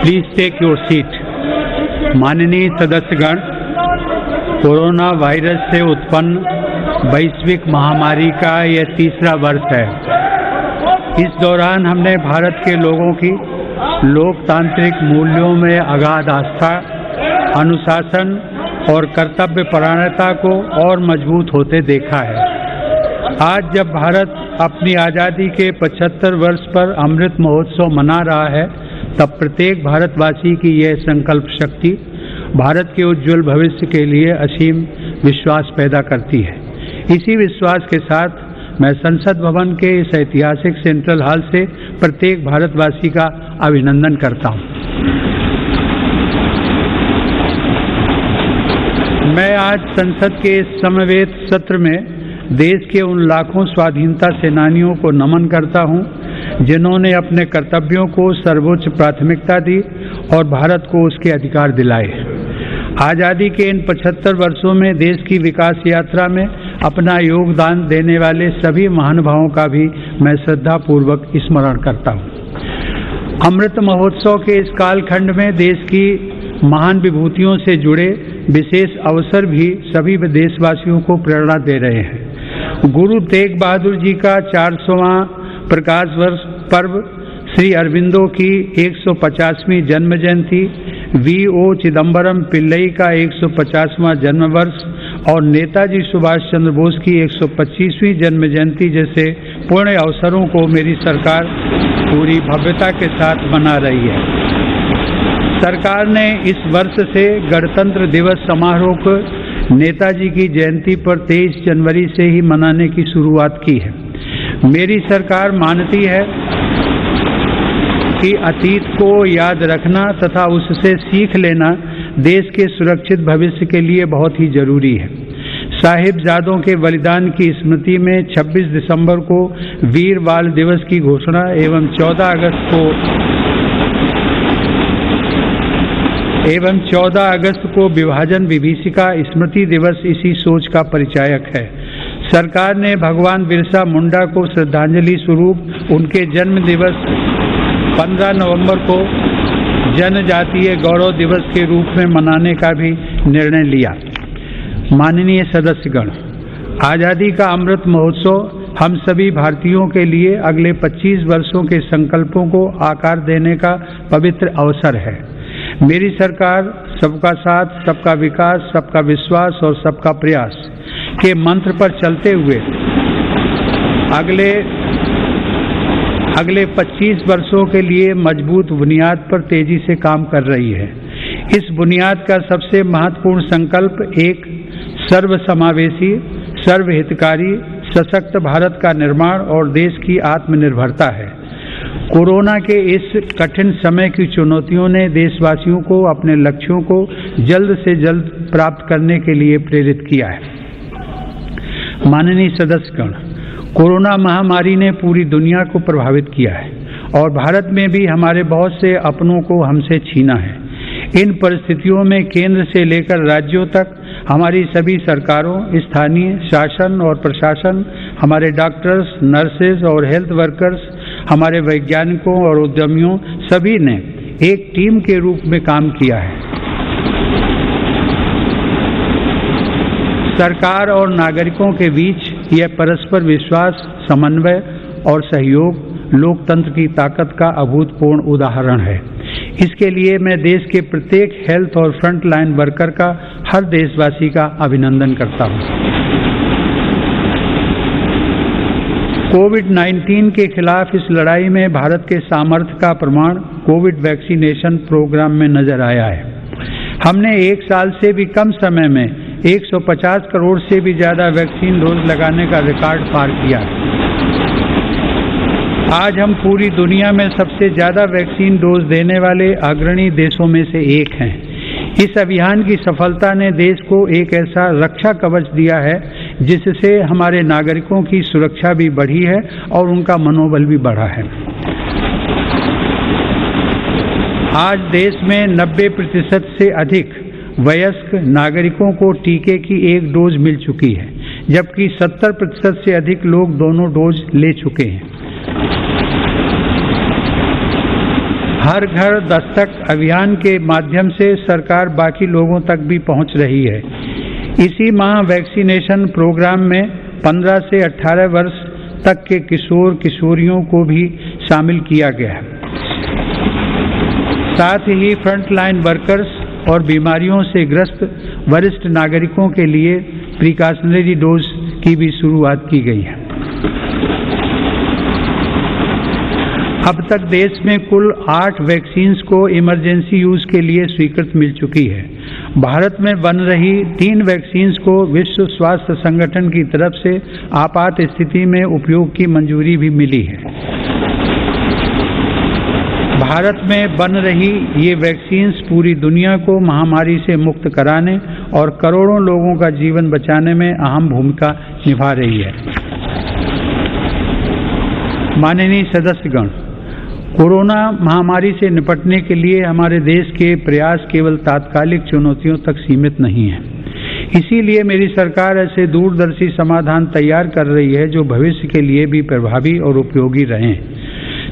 Please take your seat. माननीय सदस्यगण, corona virus से उत्पन्न वैश्विक महामारी का यह तीसरा वर्ष है। इस दौरान हमने भारत के लोगों की लोकतांत्रिक मूल्यों में अगाध आस्था, अनुशासन और कर्तव्य परायणता को और मजबूत होते देखा है। आज जब भारत अपनी आज़ादी के 75 वर्ष पर अमृत महोत्सव मना रहा है, तब प्रत्येक भारतवासी की यह संकल्प शक्ति भारत के उज्जवल भविष्य के लिए असीम विश्वास पैदा करती है। इसी विश्वास के साथ मैं संसद भवन के इस ऐतिहासिक सेंट्रल हॉल से प्रत्येक भारतवासी का अभिनंदन करता हूं। मैं आज संसद के इस समवेत सत्र में देश के उन लाखों स्वाधीनता सेनानियों को नमन करता हूं, जिन्होंने अपने कर्तव्यों को सर्वोच्च प्राथमिकता दी और भारत को उसके अधिकार दिलाए। आज़ादी के इन 75 वर्षों में देश की विकास यात्रा में अपना योगदान देने वाले सभी महानुभावों का भी मैं श्रद्धापूर्वक स्मरण करता हूँ। अमृत महोत्सव के इस कालखंड में देश की महान विभूतियों से जुड़े विशेष अवसर भी सभी देशवासियों को प्रेरणा दे रहे हैं। गुरु तेग बहादुर जी का 400वां प्रकाश वर्ष पर्व, श्री अरविंदो की 150वीं जन्म जयंती, V.O. चिदम्बरम पिल्लई का 150वां जन्म वर्ष और नेताजी सुभाष चंद्र बोस की 125वीं जन्म जयंती जैसे पुण्य अवसरों को मेरी सरकार पूरी भव्यता के साथ मना रही है। सरकार ने इस वर्ष से गणतंत्र दिवस समारोह को नेताजी की जयंती पर 23 जनवरी से ही मनाने की शुरुआत की है। मेरी सरकार मानती है कि अतीत को याद रखना तथा उससे सीख लेना देश के सुरक्षित भविष्य के लिए बहुत ही जरूरी है। साहिबजादों के बलिदान की स्मृति में 26 दिसंबर को वीर बाल दिवस की घोषणा एवं 14 अगस्त को विभाजन विभीषिका स्मृति दिवस इसी सोच का परिचायक है। सरकार ने भगवान बिरसा मुंडा को श्रद्धांजलि स्वरूप उनके जन्म दिवस 15 नवंबर को जनजातीय गौरव दिवस के रूप में मनाने का भी निर्णय लिया। माननीय सदस्यगण, आज़ादी का अमृत महोत्सव हम सभी भारतीयों के लिए अगले 25 वर्षों के संकल्पों को आकार देने का पवित्र अवसर है। मेरी सरकार सबका साथ, सबका विकास, सबका विश्वास और सबका प्रयास के मंत्र पर चलते हुए अगले 25 वर्षों के लिए मजबूत बुनियाद पर तेजी से काम कर रही है। इस बुनियाद का सबसे महत्वपूर्ण संकल्प एक सर्वसमावेशी, सर्वहितकारी, सशक्त भारत का निर्माण और देश की आत्मनिर्भरता है। कोरोना के इस कठिन समय की चुनौतियों ने देशवासियों को अपने लक्ष्यों को जल्द से जल्द प्राप्त करने के लिए प्रेरित किया है। माननीय सदस्यगण, कोरोना महामारी ने पूरी दुनिया को प्रभावित किया है और भारत में भी हमारे बहुत से अपनों को हमसे छीना है। इन परिस्थितियों में केंद्र से लेकर राज्यों तक हमारी सभी सरकारों, स्थानीय शासन और प्रशासन, हमारे डॉक्टर्स, नर्सेज और हेल्थ वर्कर्स, हमारे वैज्ञानिकों और उद्यमियों सभी ने एक टीम के रूप में काम किया है। सरकार और नागरिकों के बीच यह परस्पर विश्वास, समन्वय और सहयोग लोकतंत्र की ताकत का अभूतपूर्व उदाहरण है। इसके लिए मैं देश के प्रत्येक हेल्थ और फ्रंट लाइन वर्कर का, हर देशवासी का अभिनंदन करता हूं। कोविड-19 के खिलाफ इस लड़ाई में भारत के सामर्थ्य का प्रमाण कोविड वैक्सीनेशन प्रोग्राम में नजर आया है। हमने 1 साल से भी कम समय में 150 करोड़ से भी ज्यादा वैक्सीन डोज लगाने का रिकॉर्ड पार किया है। आज हम पूरी दुनिया में सबसे ज्यादा वैक्सीन डोज देने वाले अग्रणी देशों में से एक हैं। इस अभियान की सफलता ने देश को एक ऐसा रक्षा कवच दिया है जिससे हमारे नागरिकों की सुरक्षा भी बढ़ी है और उनका मनोबल भी बढ़ा है। आज देश में 90% से अधिक वयस्क नागरिकों को टीके की 1 डोज मिल चुकी है, जबकि 70% से अधिक लोग दोनों डोज ले चुके हैं। हर घर दस्तक अभियान के माध्यम से सरकार बाकी लोगों तक भी पहुंच रही है। इसी माह वैक्सीनेशन प्रोग्राम में 15 से 18 वर्ष तक के किशोर किशोरियों को भी शामिल किया गया है। साथ ही फ्रंटलाइन वर्कर्स और बीमारियों से ग्रस्त वरिष्ठ नागरिकों के लिए प्रिकॉशनरी डोज की भी शुरुआत की गई है। अब तक देश में कुल 8 वैक्सीन्स को इमरजेंसी यूज के लिए स्वीकृति मिल चुकी है। भारत में बन रही 3 वैक्सीन्स को विश्व स्वास्थ्य संगठन की तरफ से आपात स्थिति में उपयोग की मंजूरी भी मिली है। भारत में बन रही ये वैक्सीन्स पूरी दुनिया को महामारी से मुक्त कराने और करोड़ों लोगों का जीवन बचाने में अहम भूमिका निभा रही है। माननीय सदस्यगण, कोरोना महामारी से निपटने के लिए हमारे देश के प्रयास केवल तात्कालिक चुनौतियों तक सीमित नहीं है। इसीलिए मेरी सरकार ऐसे दूरदर्शी समाधान तैयार कर रही है जो भविष्य के लिए भी प्रभावी और उपयोगी रहें।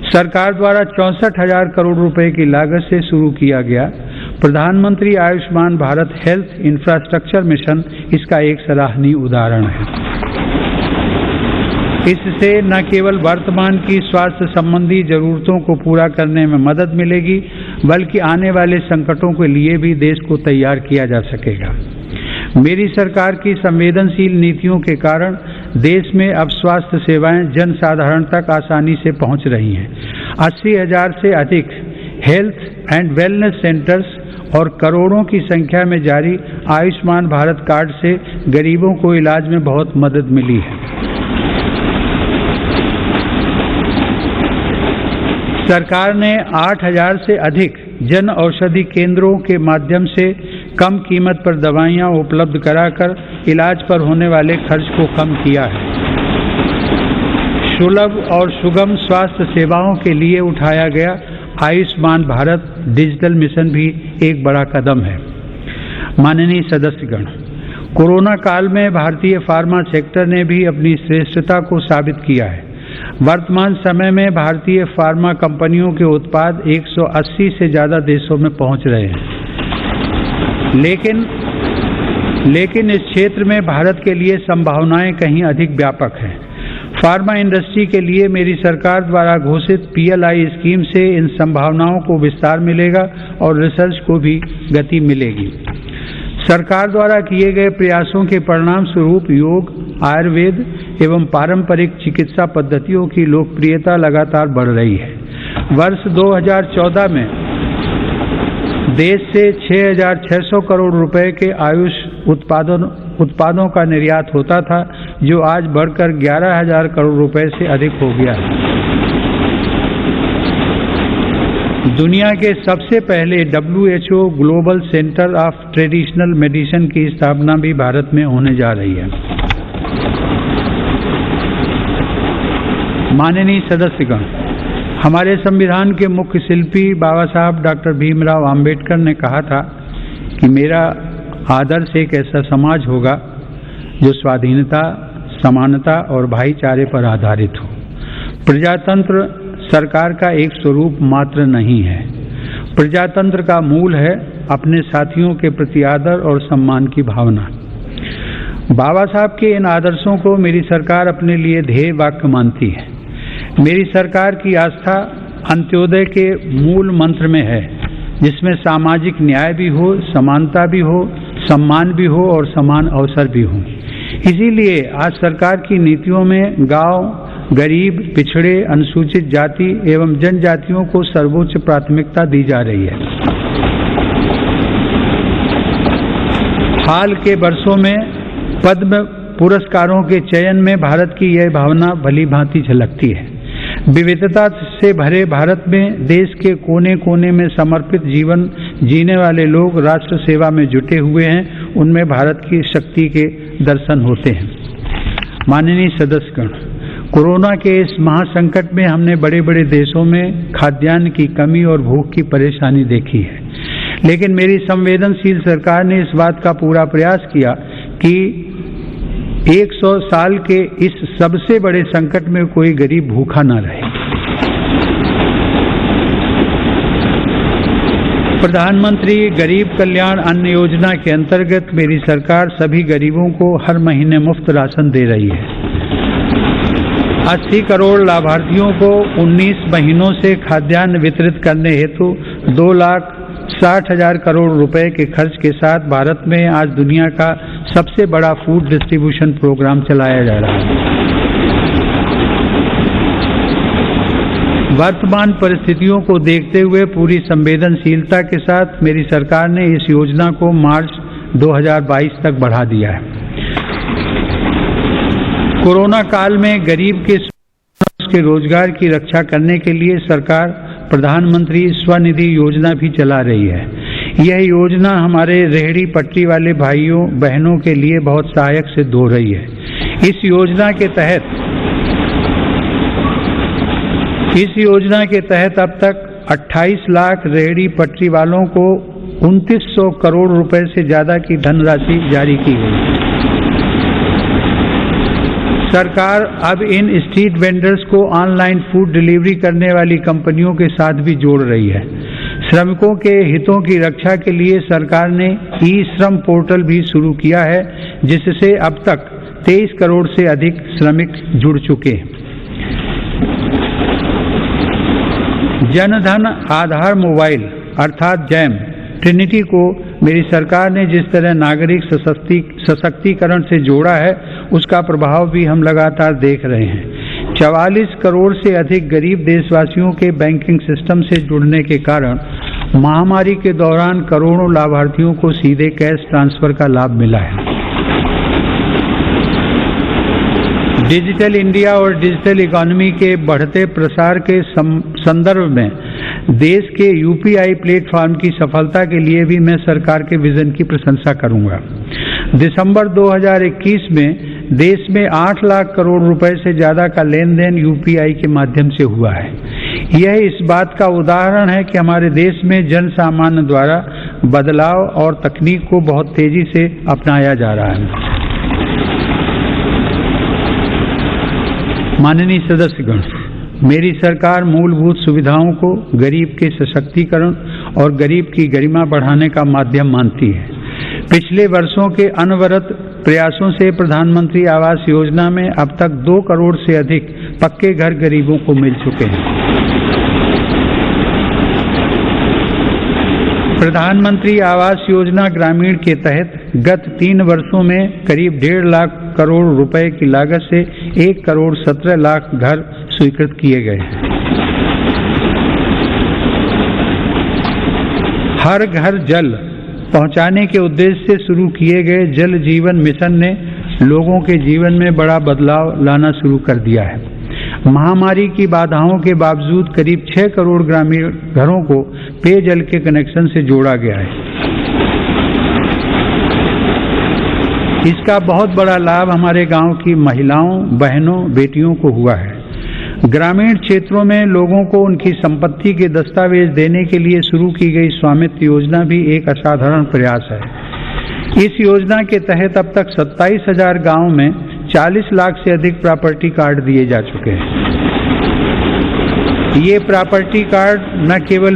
सरकार द्वारा 64,000 करोड़ रुपए की लागत से शुरू किया गया प्रधानमंत्री Ayushman Bharat health infrastructure mission इसका एक सराहनीय उदाहरण है। इससे न केवल वर्तमान की स्वास्थ्य संबंधी जरूरतों को पूरा करने में मदद मिलेगी, बल्कि आने वाले संकटों के लिए भी देश को तैयार किया जा सकेगा। मेरी सरकार की संवेदनशील नीतियों के कारण देश में अब स्वास्थ्य सेवाएं जन साधारण तक आसानी से पहुंच रही हैं। 80,000 से अधिक हेल्थ एंड वेलनेस सेंटर्स और करोड़ों की संख्या में जारी आयुष्मान भारत कार्ड से गरीबों को इलाज में बहुत मदद मिली है। सरकार ने 8,000 से अधिक जन औषधि केंद्रों के माध्यम से कम कीमत पर दवाइयां उपलब्ध कराकर इलाज पर होने वाले खर्च को कम किया है। सुलभ और सुगम स्वास्थ्य सेवाओं के लिए उठाया गया आयुष्मान भारत डिजिटल मिशन भी एक बड़ा कदम है। माननीय सदस्यगण, कोरोना काल में भारतीय फार्मा सेक्टर ने भी अपनी श्रेष्ठता को साबित किया है। वर्तमान समय में भारतीय फार्मा कंपनियों के उत्पाद 180 से ज्यादा देशों में पहुंच रहे हैं। लेकिन इस क्षेत्र में भारत के लिए संभावनाएं कहीं अधिक व्यापक हैं। फार्मा इंडस्ट्री के लिए मेरी सरकार द्वारा घोषित PLI स्कीम से इन संभावनाओं को विस्तार मिलेगा और रिसर्च को भी गति मिलेगी। सरकार द्वारा किए गए प्रयासों के परिणाम स्वरूप योग, आयुर्वेद एवं पारंपरिक चिकित्सा पद्धतियों की लोकप्रियता लगातार बढ़ रही है। वर्ष 2014 में देश से 6,600 करोड़ रुपए के आयुष उत्पादों का निर्यात होता था, जो आज बढ़कर 11,000 करोड़ रुपए से अधिक हो गया है। दुनिया के सबसे पहले WHO global centre of traditional medicine की स्थापना भी भारत में होने जा रही है। माननीय सदस्यगण, हमारे संविधान के मुख्य शिल्पी बाबा साहब डॉक्टर भीमराव आम्बेडकर ने कहा था कि मेरा आदर्श एक ऐसा समाज होगा जो स्वाधीनता, समानता और भाईचारे पर आधारित हो। प्रजातंत्र सरकार का एक स्वरूप मात्र नहीं है। प्रजातंत्र का मूल है अपने साथियों के प्रति आदर और सम्मान की भावना। बाबा साहब के इन आदर्शों को मेरी सरकार अपने लिए ध्येय वाक्य मानती है। मेरी सरकार की आस्था अंत्योदय के मूल मंत्र में है, जिसमें सामाजिक न्याय भी हो, समानता भी हो, सम्मान भी हो और समान अवसर भी हो। इसीलिए आज सरकार की नीतियों में गांव, गरीब, पिछड़े, अनुसूचित जाति एवं जनजातियों को सर्वोच्च प्राथमिकता दी जा रही है। हाल के वर्षों में पद्म पुरस्कारों के चयन में भारत की यह भावना भली भांति झलकती है। विविधता से भरे भारत में देश के कोने कोने में समर्पित जीवन जीने वाले लोग राष्ट्र सेवा में जुटे हुए हैं। उनमें भारत की शक्ति के दर्शन होते हैं। माननीय सदस्यगण, कोरोना के इस महासंकट में हमने बड़े बड़े देशों में खाद्यान्न की कमी और भूख की परेशानी देखी है, लेकिन मेरी संवेदनशील सरकार ने इस बात का पूरा प्रयास किया कि 100 साल के इस सबसे बड़े संकट में कोई गरीब भूखा न रहे। प्रधानमंत्री गरीब कल्याण अन्न योजना के अंतर्गत मेरी सरकार सभी गरीबों को हर महीने मुफ्त राशन दे रही है। 80 करोड़ लाभार्थियों को 19 महीनों से खाद्यान्न वितरित करने हेतु 2,60,000 करोड़ रुपए के खर्च के साथ भारत में आज दुनिया का सबसे बड़ा फूड डिस्ट्रीब्यूशन प्रोग्राम चलाया जा रहा है। वर्तमान परिस्थितियों को देखते हुए पूरी संवेदनशीलता के साथ मेरी सरकार ने इस योजना को मार्च 2022 तक बढ़ा दिया है। कोरोना काल में गरीब के रोजगार की रक्षा करने के लिए सरकार प्रधानमंत्री स्वनिधि योजना भी चला रही है। यह योजना हमारे रेहड़ी पटरी वाले भाइयों बहनों के लिए बहुत सहायक सिद्ध हो रही है। इस योजना के तहत अब तक 28 लाख रेहड़ी पटरी वालों को 2900 करोड़ रुपए से ज्यादा की धनराशि जारी की गई। सरकार अब इन स्ट्रीट वेंडर्स को ऑनलाइन फूड डिलीवरी करने वाली कंपनियों के साथ भी जोड़ रही है। श्रमिकों के हितों की रक्षा के लिए सरकार ने ई श्रम पोर्टल भी शुरू किया है, जिससे अब तक 23 करोड़ से अधिक श्रमिक जुड़ चुके हैं। जनधन आधार मोबाइल अर्थात जैम ट्रिनिटी को मेरी सरकार ने जिस तरह नागरिक सशक्तिकरण से जोड़ा है, उसका प्रभाव भी हम लगातार देख रहे हैं। 44 करोड़ से अधिक गरीब देशवासियों के बैंकिंग सिस्टम से जुड़ने के कारण महामारी के दौरान करोड़ों लाभार्थियों को सीधे कैश ट्रांसफर का लाभ मिला है। डिजिटल इंडिया और डिजिटल इकोनॉमी के बढ़ते प्रसार के संदर्भ में देश के यूपीआई प्लेटफॉर्म की सफलता के लिए भी मैं सरकार के विजन की प्रशंसा करूंगा। दिसंबर 2021 में देश में 8 लाख करोड़ रुपए से ज्यादा का लेन देन यूपीआई के माध्यम से हुआ है। यह इस बात का उदाहरण है कि हमारे देश में जन सामान्य द्वारा बदलाव और तकनीक को बहुत तेजी से अपनाया जा रहा है। माननीय सदस्यगण, मेरी सरकार मूलभूत सुविधाओं को गरीब के सशक्तिकरण और गरीब की गरिमा बढ़ाने का माध्यम मानती है। पिछले वर्षों के अनवरत प्रयासों से प्रधानमंत्री आवास योजना में अब तक 2 करोड़ से अधिक पक्के घर गरीबों को मिल चुके हैं। प्रधानमंत्री आवास योजना ग्रामीण के तहत गत 3 वर्षों में करीब 1.5 लाख करोड़ रुपए की लागत से 1 करोड़ 17 लाख घर स्वीकृत किए गए हैं। हर घर जल पहुंचाने के उद्देश्य से शुरू किए गए जल जीवन मिशन ने लोगों के जीवन में बड़ा बदलाव लाना शुरू कर दिया है। महामारी की बाधाओं के बावजूद करीब 6 करोड़ ग्रामीण घरों को पेयजल के कनेक्शन से जोड़ा गया है। इसका बहुत बड़ा लाभ हमारे गांव की महिलाओं, बहनों, बेटियों को हुआ है। ग्रामीण क्षेत्रों में लोगों को उनकी संपत्ति के दस्तावेज देने के लिए शुरू की गई स्वामित्व योजना भी एक असाधारण प्रयास है। इस योजना के तहत अब तक 27,000 गांवों में 40 लाख से अधिक प्रॉपर्टी कार्ड दिए जा चुके हैं। ये प्रॉपर्टी कार्ड न केवल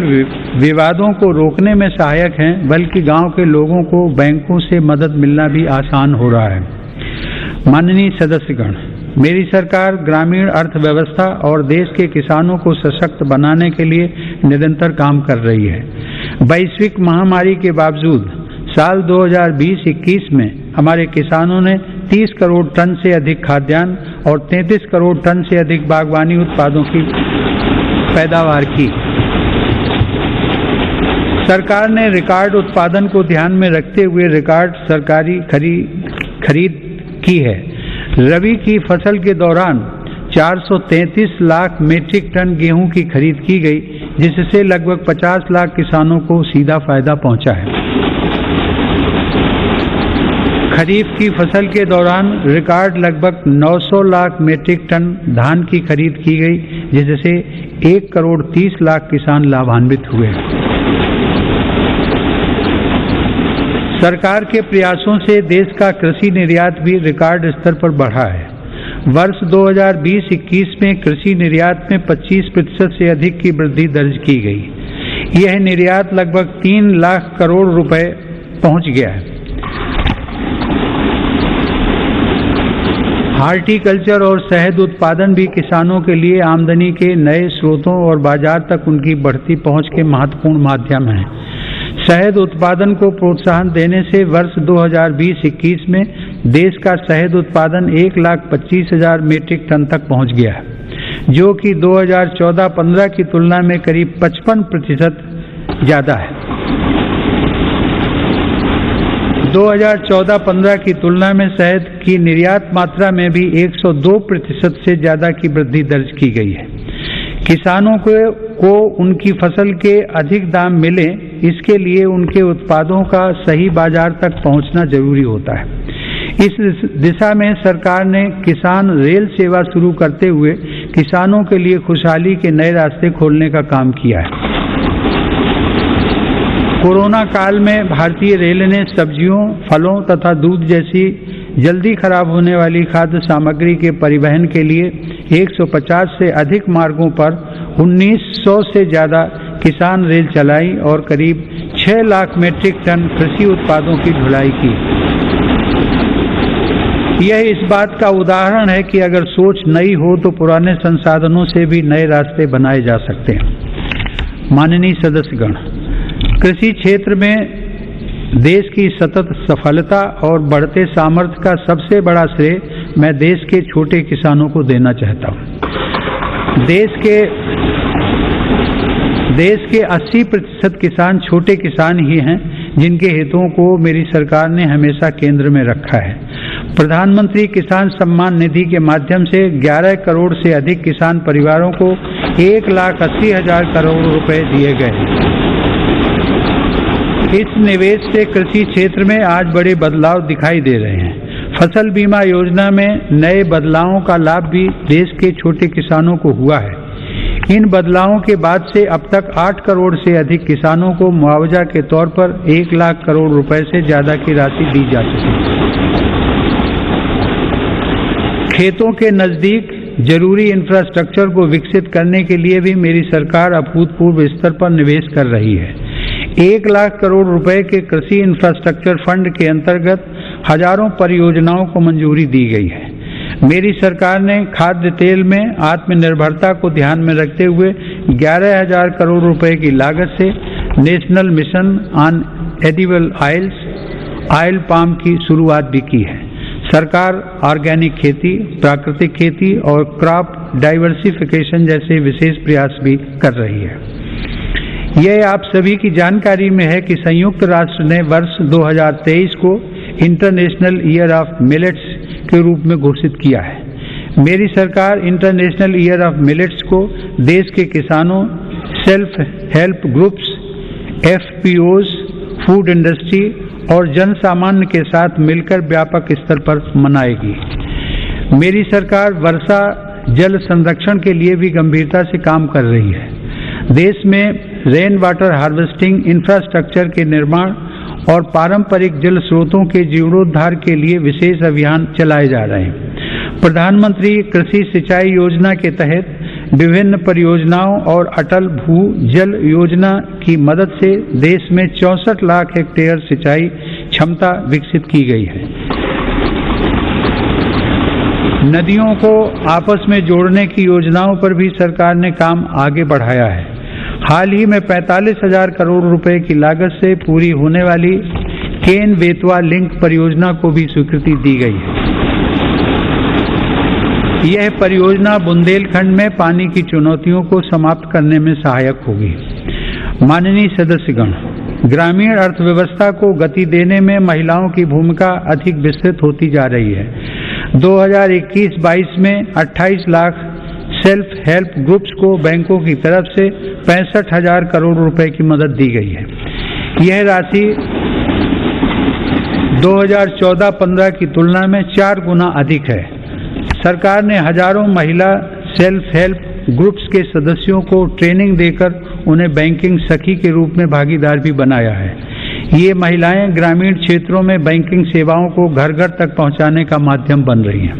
विवादों को रोकने में सहायक हैं, बल्कि गांव के लोगों को बैंकों से मदद मिलना भी आसान हो रहा है। माननीय सदस्यगण, मेरी सरकार ग्रामीण अर्थव्यवस्था और देश के किसानों को सशक्त बनाने के लिए निरंतर काम कर रही है। वैश्विक महामारी के बावजूद साल 2020-21 में हमारे किसानों ने 30 करोड़ टन से अधिक खाद्यान्न और 33 करोड़ टन से अधिक बागवानी उत्पादों की पैदावार की। सरकार ने रिकॉर्ड उत्पादन को ध्यान में रखते हुए रिकॉर्ड सरकारी खरीद की है। रबी की फसल के दौरान 433 लाख मीट्रिक टन गेहूं की खरीद की गई, जिससे लगभग 50 लाख किसानों को सीधा फायदा पहुंचा है। खरीफ की फसल के दौरान रिकॉर्ड लगभग 900 लाख मीट्रिक टन धान की खरीद की गई, जिससे 1 करोड़ 30 लाख किसान लाभान्वित हुए। सरकार के प्रयासों से देश का कृषि निर्यात भी रिकॉर्ड स्तर पर बढ़ा है। वर्ष 2020-21 में कृषि निर्यात में 25% से अधिक की वृद्धि दर्ज की गई। यह निर्यात लगभग 3 लाख करोड़ रुपए पहुंच गया है। हार्टिकल्चर और शहद उत्पादन भी किसानों के लिए आमदनी के नए स्रोतों और बाजार तक उनकी बढ़ती पहुंच के महत्वपूर्ण माध्यम हैं। शहद उत्पादन को प्रोत्साहन देने से वर्ष 2020-21 में देश का शहद उत्पादन 1,25,000 मीट्रिक टन तक पहुंच गया है, जो कि 2014-15 की तुलना में करीब 55% ज्यादा है। 2014-15 की तुलना में शहद की निर्यात मात्रा में भी 102% से ज्यादा की वृद्धि दर्ज की गई है। किसानों को उनकी फसल के अधिक दाम मिले, इसके लिए उनके उत्पादों का सही बाजार तक पहुंचना जरूरी होता है। इस दिशा में सरकार ने किसान रेल सेवा शुरू करते हुए किसानों के लिए खुशहाली के नए रास्ते खोलने का काम किया है। कोरोना काल में भारतीय रेल ने सब्जियों, फलों तथा दूध जैसी जल्दी खराब होने वाली खाद्य सामग्री के परिवहन के लिए 150 से अधिक मार्गों पर 1900 से ज्यादा किसान रेल चलाई और करीब 6 लाख मीट्रिक टन कृषि उत्पादों की ढुलाई की। यह इस बात का उदाहरण है कि अगर सोच नई हो तो पुराने संसाधनों से भी नए रास्ते बनाए जा सकते हैं। माननीय सदस्यगण, कृषि क्षेत्र में देश की सतत सफलता और बढ़ते सामर्थ्य का सबसे बड़ा श्रेय मैं देश के छोटे किसानों को देना चाहता हूं। देश के 80% किसान छोटे किसान ही हैं, जिनके हितों को मेरी सरकार ने हमेशा केंद्र में रखा है। प्रधानमंत्री किसान सम्मान निधि के माध्यम से 11 करोड़ से अधिक किसान परिवारों को 1,80,000 करोड़ रुपए दिए गए। इस निवेश से कृषि क्षेत्र में आज बड़े बदलाव दिखाई दे रहे हैं। फसल बीमा योजना में नए बदलावों का लाभ भी देश के छोटे किसानों को हुआ है। इन बदलावों के बाद से अब तक 8 करोड़ से अधिक किसानों को मुआवजा के तौर पर 1 लाख करोड़ रुपए से ज्यादा की राशि दी जा चुकी है। खेतों के नजदीक जरूरी इंफ्रास्ट्रक्चर को विकसित करने के लिए भी मेरी सरकार अभूतपूर्व स्तर पर निवेश कर रही है। 1 लाख करोड़ रुपए के कृषि इंफ्रास्ट्रक्चर फंड के अंतर्गत हजारों परियोजनाओं को मंजूरी दी गई है। मेरी सरकार ने खाद्य तेल में आत्मनिर्भरता को ध्यान में रखते हुए 11,000 करोड़ रुपए की लागत से national mission on edible oil palm की शुरुआत भी की है। सरकार ऑर्गेनिक खेती, प्राकृतिक खेती और क्रॉप डाइवर्सिफिकेशन जैसे विशेष प्रयास भी कर रही है। यह आप सभी की जानकारी में है कि संयुक्त राष्ट्र ने वर्ष 2023 को इंटरनेशनल ईयर ऑफ मिलेट्स के रूप में घोषित किया है। मेरी सरकार इंटरनेशनल ईयर ऑफ मिलेट्स को देश के किसानों, self help groups, FPOs, food industry और जन सामान्य के साथ मिलकर व्यापक स्तर पर मनाएगी। मेरी सरकार वर्षा जल संरक्षण के लिए भी गंभीरता से काम कर रही है। देश में रेन वाटर हार्वेस्टिंग इंफ्रास्ट्रक्चर के निर्माण और पारंपरिक जल स्रोतों के जीर्णोद्धार के लिए विशेष अभियान चलाए जा रहे हैं। प्रधानमंत्री कृषि सिंचाई योजना के तहत विभिन्न परियोजनाओं और अटल भू जल योजना की मदद से देश में 64 लाख हेक्टेयर सिंचाई क्षमता विकसित की गई है। नदियों को आपस में जोड़ने की योजनाओं पर भी सरकार ने काम आगे बढ़ाया है। हाल ही में 45,000 करोड़ रुपए की लागत से पूरी होने वाली केन बेतवा लिंक परियोजना को भी स्वीकृति दी गई है। यह परियोजना बुंदेलखंड में पानी की चुनौतियों को समाप्त करने में सहायक होगी। माननीय सदस्यगण, ग्रामीण अर्थव्यवस्था को गति देने में महिलाओं की भूमिका अधिक विस्तृत होती जा रही है। 2021-22 में 28 लाख सेल्फ हेल्प ग्रुप्स को बैंकों की तरफ से 65,000 करोड़ रुपए की मदद दी गई है। यह राशि 2014-15 की तुलना में 4 गुना अधिक है। सरकार ने हजारों महिला सेल्फ हेल्प ग्रुप्स के सदस्यों को ट्रेनिंग देकर उन्हें बैंकिंग सखी के रूप में भागीदार भी बनाया है। ये महिलाएं ग्रामीण क्षेत्रों में बैंकिंग सेवाओं को घर घर तक पहुंचाने का माध्यम बन रही हैं।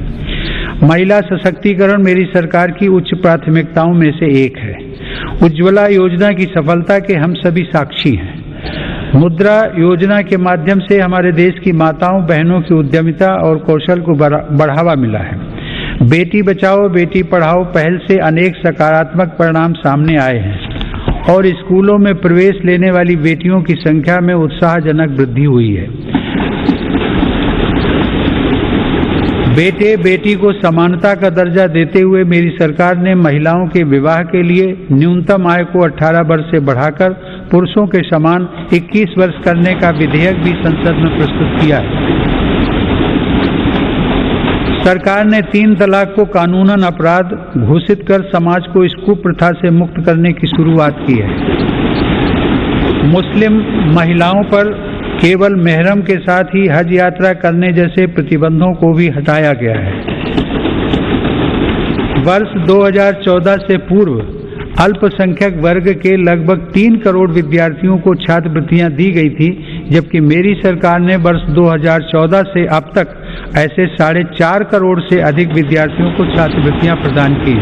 महिला सशक्तिकरण मेरी सरकार की उच्च प्राथमिकताओं में से एक है। उज्ज्वला योजना की सफलता के हम सभी साक्षी हैं। मुद्रा योजना के माध्यम से हमारे देश की माताओं बहनों की उद्यमिता और कौशल को बढ़ावा मिला है। बेटी बचाओ बेटी पढ़ाओ पहल से अनेक सकारात्मक परिणाम सामने आए हैं और स्कूलों में प्रवेश लेने वाली बेटियों की संख्या में उत्साहजनक वृद्धि हुई है। बेटे बेटी को समानता का दर्जा देते हुए मेरी सरकार ने महिलाओं के विवाह के लिए न्यूनतम आय को 18 वर्ष से बढ़ाकर पुरुषों के समान 21 वर्ष करने का विधेयक भी संसद में प्रस्तुत किया है। सरकार ने 3 तलाक को कानूनन अपराध घोषित कर समाज को इस कुप्रथा से मुक्त करने की शुरुआत की है। मुस्लिम महिलाओं पर केवल मेहरम के साथ ही हज यात्रा करने जैसे प्रतिबंधों को भी हटाया गया है। वर्ष 2014 से पूर्व अल्पसंख्यक वर्ग के लगभग 3 करोड़ विद्यार्थियों को छात्रवृत्तियां दी गई थी, जबकि मेरी सरकार ने वर्ष 2014 से अब तक ऐसे 4.5 करोड़ से अधिक विद्यार्थियों को छात्रवृत्तियां प्रदान की।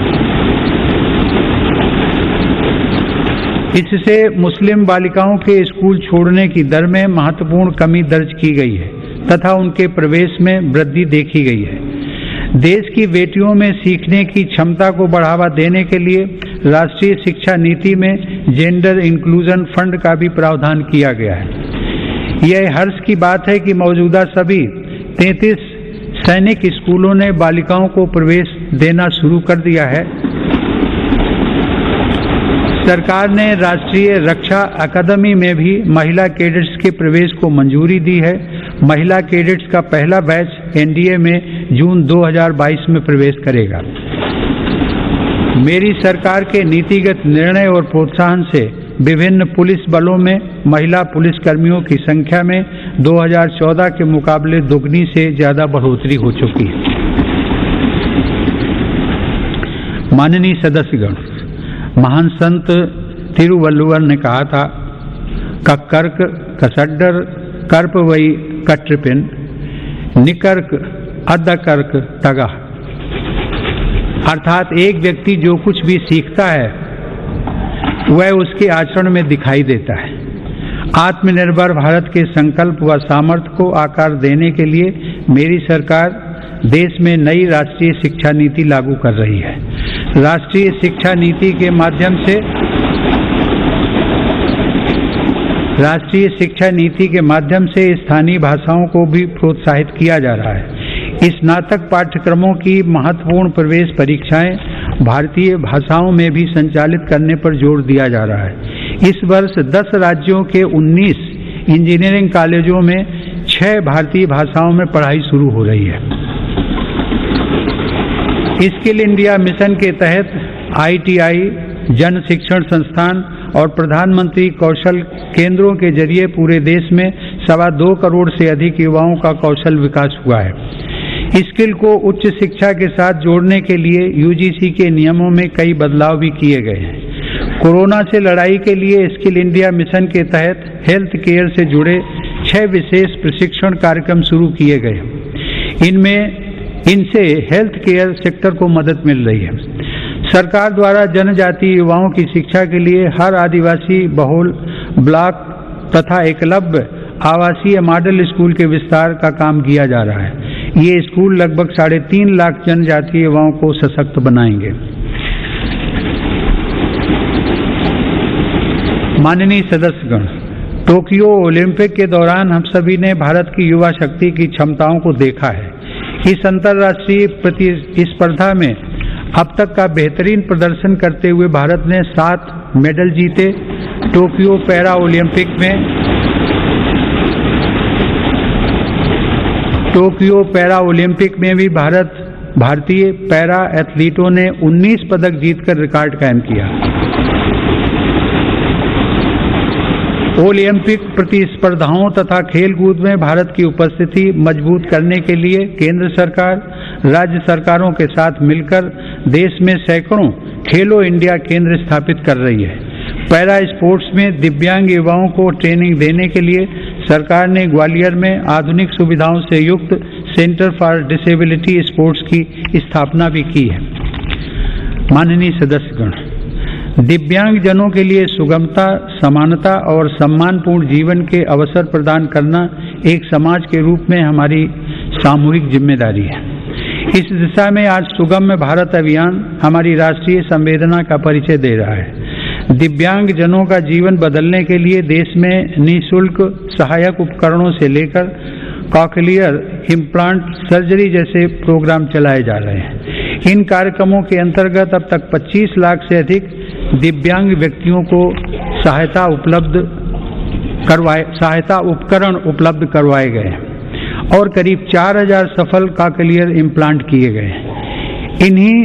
इससे मुस्लिम बालिकाओं के स्कूल छोड़ने की दर में महत्वपूर्ण कमी दर्ज की गई है तथा उनके प्रवेश में वृद्धि देखी गई है। देश की बेटियों में सीखने की क्षमता को बढ़ावा देने के लिए राष्ट्रीय शिक्षा नीति में जेंडर इंक्लूजन फंड का भी प्रावधान किया गया है। यह हर्ष की बात है कि मौजूदा सभी 33 सैनिक स्कूलों ने बालिकाओं को प्रवेश देना शुरू कर दिया है। सरकार ने राष्ट्रीय रक्षा अकादमी में भी महिला कैडेट्स के प्रवेश को मंजूरी दी है। महिला कैडेट्स का पहला बैच एनडीए में जून 2022 में प्रवेश करेगा। मेरी सरकार के नीतिगत निर्णय और प्रोत्साहन से विभिन्न पुलिस बलों में महिला पुलिसकर्मियों की संख्या में 2014 के मुकाबले दोगुनी से ज्यादा बढ़ोतरी हो चुकी है। माननीय सदस्यगण, महान संत तिरुवल्लुवर ने कहा था, कक्कर्क कसड्डर कर्प वई कट्रिपिन निकर्क अद्दकर्क तगा। अर्थात एक व्यक्ति जो कुछ भी सीखता है वह उसके आचरण में दिखाई देता है। आत्मनिर्भर भारत के संकल्प व सामर्थ्य को आकार देने के लिए मेरी सरकार देश में नई राष्ट्रीय शिक्षा नीति लागू कर रही है। राष्ट्रीय शिक्षा नीति के माध्यम से स्थानीय भाषाओं को भी प्रोत्साहित किया जा रहा है। स्नातक पाठ्यक्रमों की महत्वपूर्ण प्रवेश परीक्षाएं भारतीय भाषाओं में भी संचालित करने पर जोर दिया जा रहा है। इस वर्ष 10 राज्यों के 19 इंजीनियरिंग कॉलेजों में 6 भारतीय भाषाओं में पढ़ाई शुरू हो रही है। स्किल इंडिया मिशन के तहत ITI, जन शिक्षण संस्थान और प्रधानमंत्री कौशल केंद्रों के जरिए पूरे देश में 2.25 करोड़ से अधिक युवाओं का कौशल विकास हुआ है। स्किल को उच्च शिक्षा के साथ जोड़ने के लिए UGC के नियमों में कई बदलाव भी किए गए हैं। कोरोना से लड़ाई के लिए स्किल इंडिया मिशन के तहत हेल्थ केयर से जुड़े 6 विशेष प्रशिक्षण कार्यक्रम शुरू किए गए। इनसे हेल्थ केयर सेक्टर को मदद मिल रही है। सरकार द्वारा जनजातीय युवाओं की शिक्षा के लिए हर आदिवासी बहुल ब्लॉक तथा एकलव्य आवासीय मॉडल स्कूल के विस्तार का काम किया जा रहा है। ये स्कूल लगभग 3.5 लाख जनजातीय युवाओं को सशक्त बनाएंगे। माननीय सदस्यगण, टोक्यो ओलंपिक के दौरान हम सभी ने भारत की युवा शक्ति की क्षमताओं को देखा है। इस अंतर्राष्ट्रीय प्रतिस्पर्धा में अब तक का बेहतरीन प्रदर्शन करते हुए भारत ने 7 मेडल जीते। टोक्यो पैरा ओलंपिक में भी भारतीय पैरा एथलीटों ने 19 पदक जीतकर रिकॉर्ड कायम किया। ओलंपिक प्रतिस्पर्धाओं तथा खेलकूद में भारत की उपस्थिति मजबूत करने के लिए केंद्र सरकार राज्य सरकारों के साथ मिलकर देश में सैकड़ों खेलो इंडिया केंद्र स्थापित कर रही है। पैरा स्पोर्ट्स में दिव्यांग युवाओं को ट्रेनिंग देने के लिए सरकार ने ग्वालियर में आधुनिक सुविधाओं से युक्त सेंटर फॉर डिसेबिलिटी स्पोर्ट्स की स्थापना भी की है। माननीय सदस्यगण, दिव्यांग जनों के लिए सुगमता, समानता और सम्मानपूर्ण जीवन के अवसर प्रदान करना एक समाज के रूप में हमारी सामूहिक जिम्मेदारी है। इस दिशा में आज सुगम्य भारत अभियान हमारी राष्ट्रीय संवेदना का परिचय दे रहा है। दिव्यांग जनों का जीवन बदलने के लिए देश में निःशुल्क सहायक उपकरणों से लेकर कॉकलियर इम्प्लांट सर्जरी जैसे प्रोग्राम चलाए जा रहे हैं। इन कार्यक्रमों के अंतर्गत अब तक 25 लाख से अधिक दिव्यांग व्यक्तियों को सहायता उपकरण उपलब्ध करवाए गए और करीब 4000 सफल कॉकलियर इम्प्लांट किए गए। इन्हीं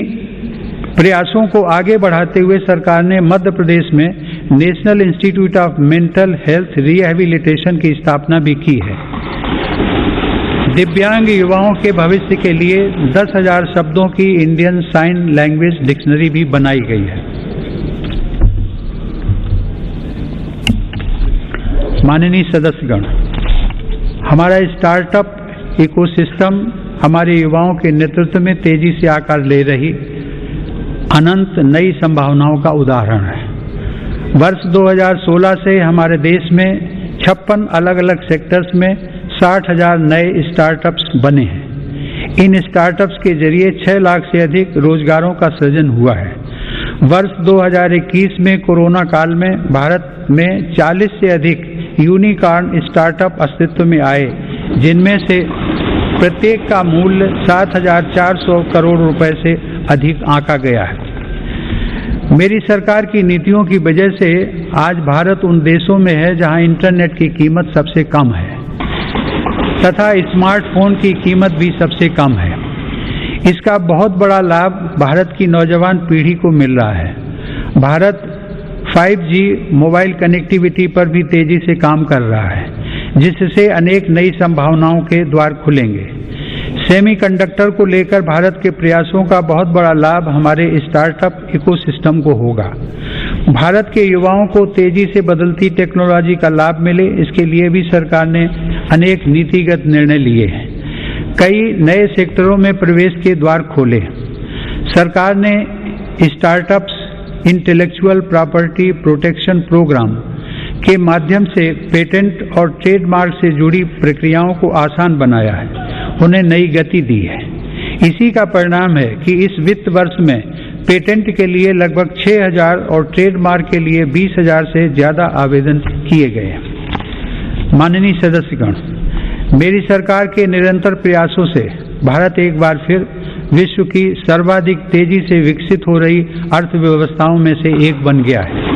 प्रयासों को आगे बढ़ाते हुए सरकार ने मध्य प्रदेश में national institute of mental health rehabilitation की स्थापना भी की है। दिव्यांग युवाओं के भविष्य के लिए 10,000 शब्दों की इंडियन साइन लैंग्वेज डिक्शनरी भी बनाई गई है। माननीय सदस्यगण, हमारा स्टार्टअप इकोसिस्टम हमारे युवाओं के नेतृत्व में तेजी से आकार ले रही अनंत नई संभावनाओं का उदाहरण है। वर्ष 2016 से हमारे देश में 56 अलग अलग सेक्टर्स में 60,000 नए स्टार्टअप्स बने हैं। इन स्टार्टअप्स के जरिए 6 लाख से अधिक रोजगारों का सृजन हुआ है। वर्ष 2021 में कोरोना काल में भारत में 40 से अधिक यूनिकॉर्न स्टार्टअप अस्तित्व में आए, जिनमें से प्रत्येक का मूल्य 7,400 करोड़ रुपए से अधिक आंका गया है। मेरी सरकार की नीतियों की वजह से आज भारत उन देशों में है जहां इंटरनेट की कीमत सबसे कम है तथा स्मार्टफोन की कीमत भी सबसे कम है। इसका बहुत बड़ा लाभ भारत की नौजवान पीढ़ी को मिल रहा है। भारत 5G मोबाइल कनेक्टिविटी पर भी तेजी से काम कर रहा है, जिससे अनेक नई संभावनाओं के द्वार खुलेंगे। सेमीकंडक्टर को लेकर भारत के प्रयासों का बहुत बड़ा लाभ हमारे स्टार्टअप इकोसिस्टम को होगा। भारत के युवाओं को तेजी से बदलती टेक्नोलॉजी का लाभ मिले, इसके लिए भी सरकार ने अनेक नीतिगत निर्णय लिए हैं। कई नए सेक्टरों में प्रवेश के द्वार खोले। सरकार ने startups intellectual property protection program के माध्यम से पेटेंट और ट्रेडमार्क से जुड़ी प्रक्रियाओं को आसान बनाया है, उन्हें नई गति दी है। इसी का परिणाम है कि इस वित्त वर्ष में पेटेंट के लिए लगभग 6,000 और ट्रेडमार्क के लिए 20,000 से ज्यादा आवेदन किए गए। माननीय सदस्यगण, मेरी सरकार के निरंतर प्रयासों से भारत एक बार फिर विश्व की सर्वाधिक तेजी से विकसित हो रही अर्थव्यवस्थाओं में से एक बन गया है।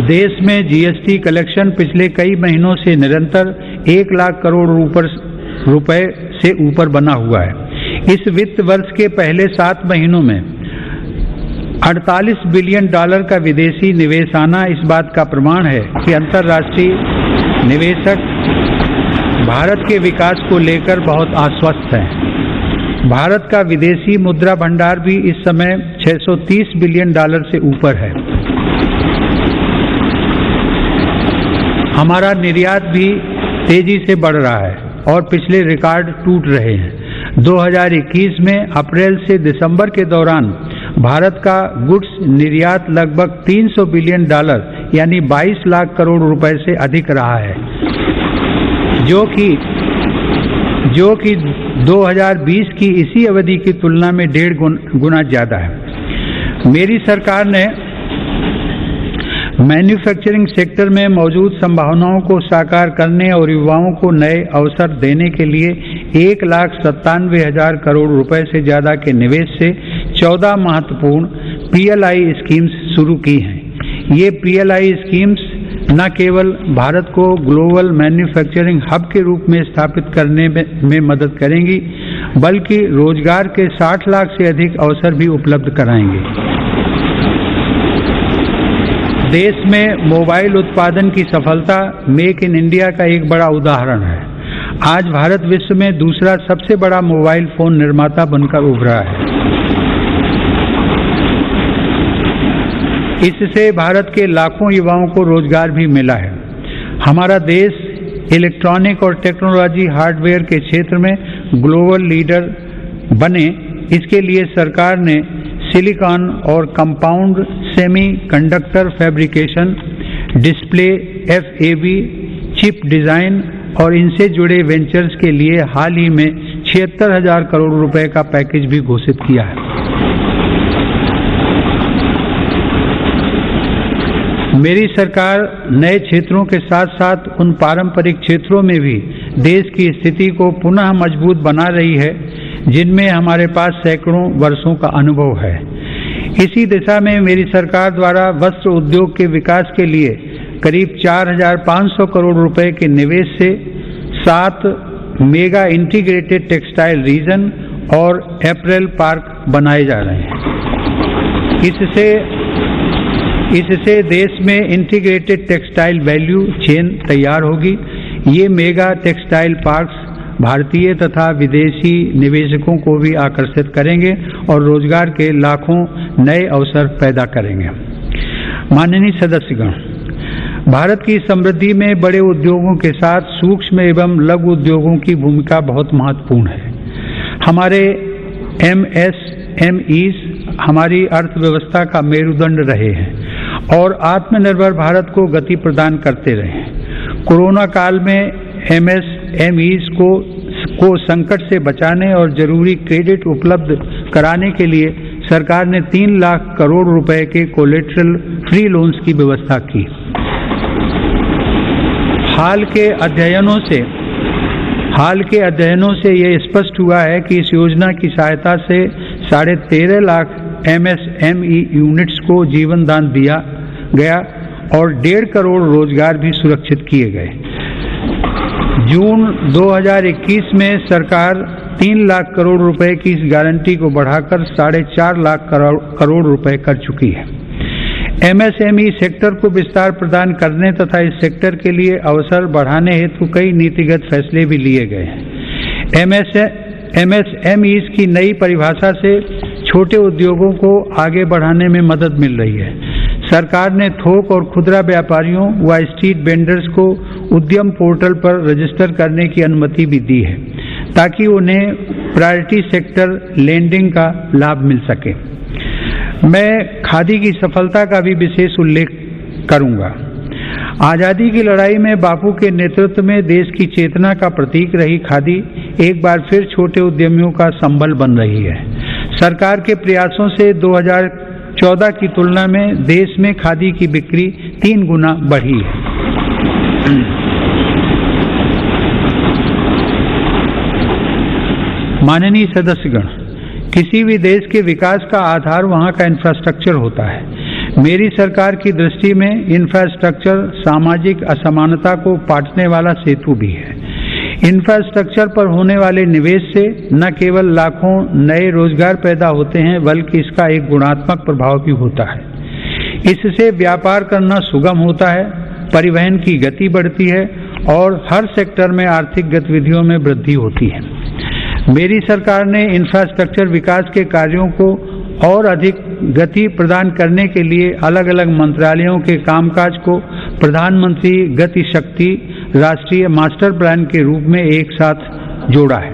देश में जीएसटी कलेक्शन पिछले कई महीनों से निरंतर 1 लाख करोड़ रुपए से ऊपर बना हुआ है। इस वित्त वर्ष के पहले 7 महीनों में 48 बिलियन डॉलर का विदेशी निवेश आना इस बात का प्रमाण है कि अंतर्राष्ट्रीय निवेशक भारत के विकास को लेकर बहुत आश्वस्त हैं। भारत का विदेशी मुद्रा भंडार भी इस समय 630 बिलियन डॉलर से ऊपर है। हमारा निर्यात भी तेजी से बढ़ रहा है और पिछले रिकॉर्ड टूट रहे हैं। 2021 में अप्रैल से दिसंबर के दौरान भारत का गुड्स निर्यात लगभग 300 बिलियन डॉलर यानी 22 लाख करोड़ रुपए से अधिक रहा है, जो कि 2020 की इसी अवधि की तुलना में 1.5 गुना ज्यादा है। मेरी सरकार ने मैन्युफैक्चरिंग सेक्टर में मौजूद संभावनाओं को साकार करने और युवाओं को नए अवसर देने के लिए 1,97,000 करोड़ रुपए से ज्यादा के निवेश से 14 महत्वपूर्ण पीएलआई स्कीम्स शुरू की हैं। ये पीएलआई स्कीम्स न केवल भारत को ग्लोबल मैन्युफैक्चरिंग हब के रूप में स्थापित करने में मदद करेंगी, बल्कि रोजगार के 60 लाख से अधिक अवसर भी उपलब्ध कराएंगे। देश में मोबाइल उत्पादन की सफलता मेक इन इंडिया का एक बड़ा उदाहरण है। आज भारत विश्व में दूसरा सबसे बड़ा मोबाइल फोन निर्माता बनकर उभरा है। इससे भारत के लाखों युवाओं को रोजगार भी मिला है। हमारा देश इलेक्ट्रॉनिक और टेक्नोलॉजी हार्डवेयर के क्षेत्र में ग्लोबल लीडर बने, इसके लिए सरकार ने सिलिकॉन और compound semi conductor fabrication, display, FAB, chip design और इनसे जुड़े वेंचर्स के लिए हाल ही में 76,000 करोड़ रुपए का पैकेज भी घोषित किया है। मेरी सरकार नए क्षेत्रों के साथ साथ उन पारंपरिक क्षेत्रों में भी देश की स्थिति को पुनः मजबूत बना रही है जिनमें हमारे पास सैकड़ों वर्षों का अनुभव है। इसी दिशा में मेरी सरकार द्वारा वस्त्र उद्योग के विकास के लिए करीब 4,500 करोड़ रुपए के निवेश से 7 मेगा इंटीग्रेटेड टेक्सटाइल रीजन और अपैरल पार्क बनाए जा रहे हैं। इससे देश में इंटीग्रेटेड टेक्सटाइल वैल्यू चेन तैयार होगी। ये मेगा टेक्सटाइल पार्क्स भारतीय तथा विदेशी निवेशकों को भी आकर्षित करेंगे और रोजगार के लाखों नए अवसर पैदा करेंगे। माननीय सदस्यगण, भारत की समृद्धि में बड़े उद्योगों के साथ सूक्ष्म एवं लघु उद्योगों की भूमिका बहुत महत्वपूर्ण है। हमारे MSMEs हमारी अर्थव्यवस्था का मेरुदंड रहे हैं और आत्मनिर्भर भारत को गति प्रदान करते रहे हैं। कोरोना काल में MSMEs को संकट से बचाने और जरूरी क्रेडिट उपलब्ध कराने के लिए सरकार ने 3 लाख करोड़ रुपए के कोलेटरल फ्री लोन्स की व्यवस्था की। हाल के अध्ययनों से यह स्पष्ट हुआ है कि इस योजना की सहायता से 13.5 लाख MSME यूनिट्स को जीवन दान दिया गया और 1.5 करोड़ रोजगार भी सुरक्षित किए गए। जून 2021 में सरकार 3 लाख करोड़ रुपए की इस गारंटी को बढ़ाकर 4.5 लाख करोड़ रुपए कर चुकी है। MSME सेक्टर को विस्तार प्रदान करने तथा इस सेक्टर के लिए अवसर बढ़ाने हेतु कई नीतिगत फैसले भी लिए गए हैं। MSMEs की नई परिभाषा से छोटे उद्योगों को आगे बढ़ाने में मदद मिल रही है। सरकार ने थोक और खुदरा व्यापारियों व स्ट्रीट वेंडर्स को उद्यम पोर्टल पर रजिस्टर करने की अनुमति भी दी है ताकि उन्हें प्रायोरिटी सेक्टर लेंडिंग का लाभ मिल सके। मैं खादी की सफलता का भी विशेष उल्लेख करूंगा। आजादी की लड़ाई में बापू के नेतृत्व में देश की चेतना का प्रतीक रही खादी एक बार फिर छोटे उद्यमियों का संबल बन रही है। सरकार के प्रयासों से 2014 की तुलना में देश में खादी की बिक्री 3 गुना बढ़ी है। माननीय सदस्यगण, किसी भी देश के विकास का आधार वहां का इंफ्रास्ट्रक्चर होता है। मेरी सरकार की दृष्टि में इंफ्रास्ट्रक्चर सामाजिक असमानता को पाटने वाला सेतु भी है। इंफ्रास्ट्रक्चर पर होने वाले निवेश से न केवल लाखों नए रोजगार पैदा होते हैं बल्कि इसका एक गुणात्मक प्रभाव भी होता है। इससे व्यापार करना सुगम होता है, परिवहन की गति बढ़ती है और हर सेक्टर में आर्थिक गतिविधियों में वृद्धि होती है। मेरी सरकार ने इंफ्रास्ट्रक्चर विकास के कार्यों को और अधिक गति प्रदान करने के लिए अलग अलग मंत्रालयों के कामकाज को प्रधानमंत्री गति शक्ति राष्ट्रीय मास्टर प्लान के रूप में एक साथ जोड़ा है।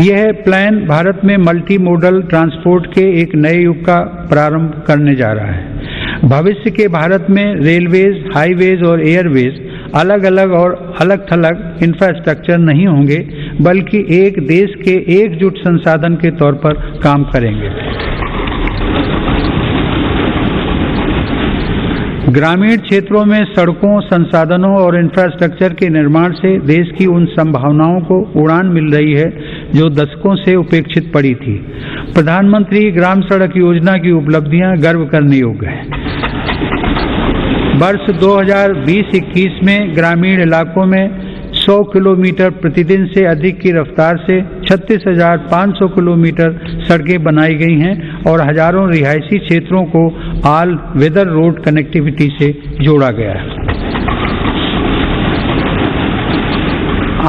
यह प्लान भारत में मल्टी मोडल ट्रांसपोर्ट के एक नए युग का प्रारंभ करने जा रहा है। भविष्य के भारत में रेलवेज, हाईवेज और एयरवेज अलग अलग और अलग थलग इंफ्रास्ट्रक्चर नहीं होंगे बल्कि एक देश के एकजुट संसाधन के तौर पर काम करेंगे। ग्रामीण क्षेत्रों में सड़कों, संसाधनों और इंफ्रास्ट्रक्चर के निर्माण से देश की उन संभावनाओं को उड़ान मिल रही है जो दशकों से उपेक्षित पड़ी थी। प्रधानमंत्री ग्राम सड़क योजना की उपलब्धियां गर्व करने योग्य हैं। वर्ष 2020-21 में ग्रामीण इलाकों में 100 किलोमीटर प्रतिदिन से अधिक की रफ्तार से 36,500 किलोमीटर सड़कें बनाई गई हैं और हजारों रिहायशी क्षेत्रों को ऑल वेदर रोड कनेक्टिविटी से जोड़ा गया है।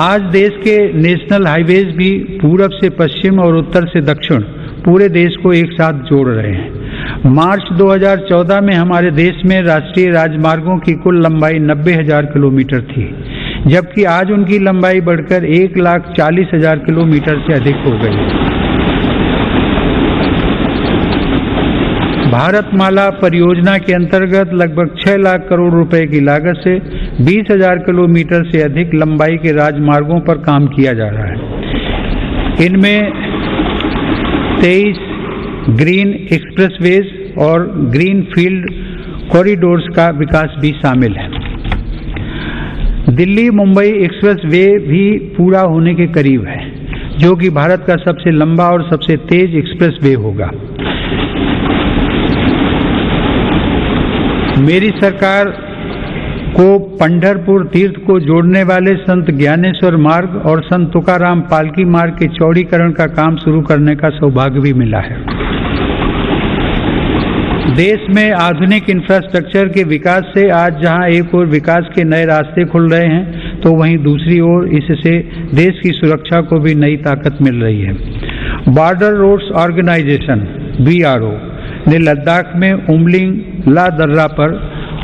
आज देश के नेशनल हाईवेज भी पूरब से पश्चिम और उत्तर से दक्षिण पूरे देश को एक साथ जोड़ रहे हैं। मार्च 2014 में हमारे देश में राष्ट्रीय राजमार्गों की कुल लंबाई 90,000 किलोमीटर थी, जबकि आज उनकी लंबाई बढ़कर 1,40,000 किलोमीटर से अधिक हो गई। भारतमाला परियोजना के अंतर्गत लगभग 6 लाख करोड़ रुपए की लागत से 20,000 किलोमीटर से अधिक लंबाई के राजमार्गों पर काम किया जा रहा है। इनमें 23 ग्रीन एक्सप्रेसवेज और ग्रीन फील्ड कॉरिडोर्स का विकास भी शामिल है। दिल्ली मुंबई एक्सप्रेस वे भी पूरा होने के करीब है, जो कि भारत का सबसे लंबा और सबसे तेज एक्सप्रेस वे होगा। मेरी सरकार को पंढरपुर तीर्थ को जोड़ने वाले संत ज्ञानेश्वर मार्ग और संत तुकाराम पालकी मार्ग के चौड़ीकरण का काम शुरू करने का सौभाग्य भी मिला है। देश में आधुनिक इंफ्रास्ट्रक्चर के विकास से आज जहां एक ओर विकास के नए रास्ते खुल रहे हैं, तो वहीं दूसरी ओर इससे देश की सुरक्षा को भी नई ताकत मिल रही है। बॉर्डर रोड्स ऑर्गेनाइजेशन BRO ने लद्दाख में उमलिंग ला दर्रा पर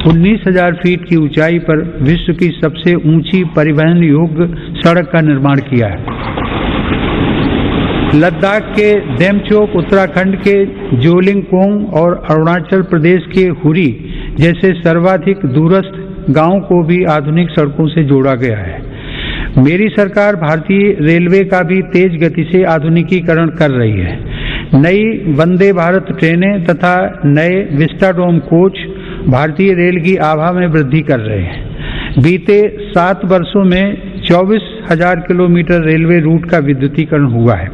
19,000 फीट की ऊंचाई पर विश्व की सबसे ऊंची परिवहन योग्य सड़क का निर्माण किया है। लद्दाख के देमचोक, उत्तराखंड के जोलिंगकोंग और अरुणाचल प्रदेश के हुरी जैसे सर्वाधिक दूरस्थ गांवों को भी आधुनिक सड़कों से जोड़ा गया है। मेरी सरकार भारतीय रेलवे का भी तेज गति से आधुनिकीकरण कर रही है। नई वंदे भारत ट्रेनें तथा नए विस्टाडोम कोच भारतीय रेल की आभा में वृद्धि कर रहे हैं। बीते 7 वर्षों में 24,000 किलोमीटर रेलवे रूट का विद्युतीकरण हुआ है।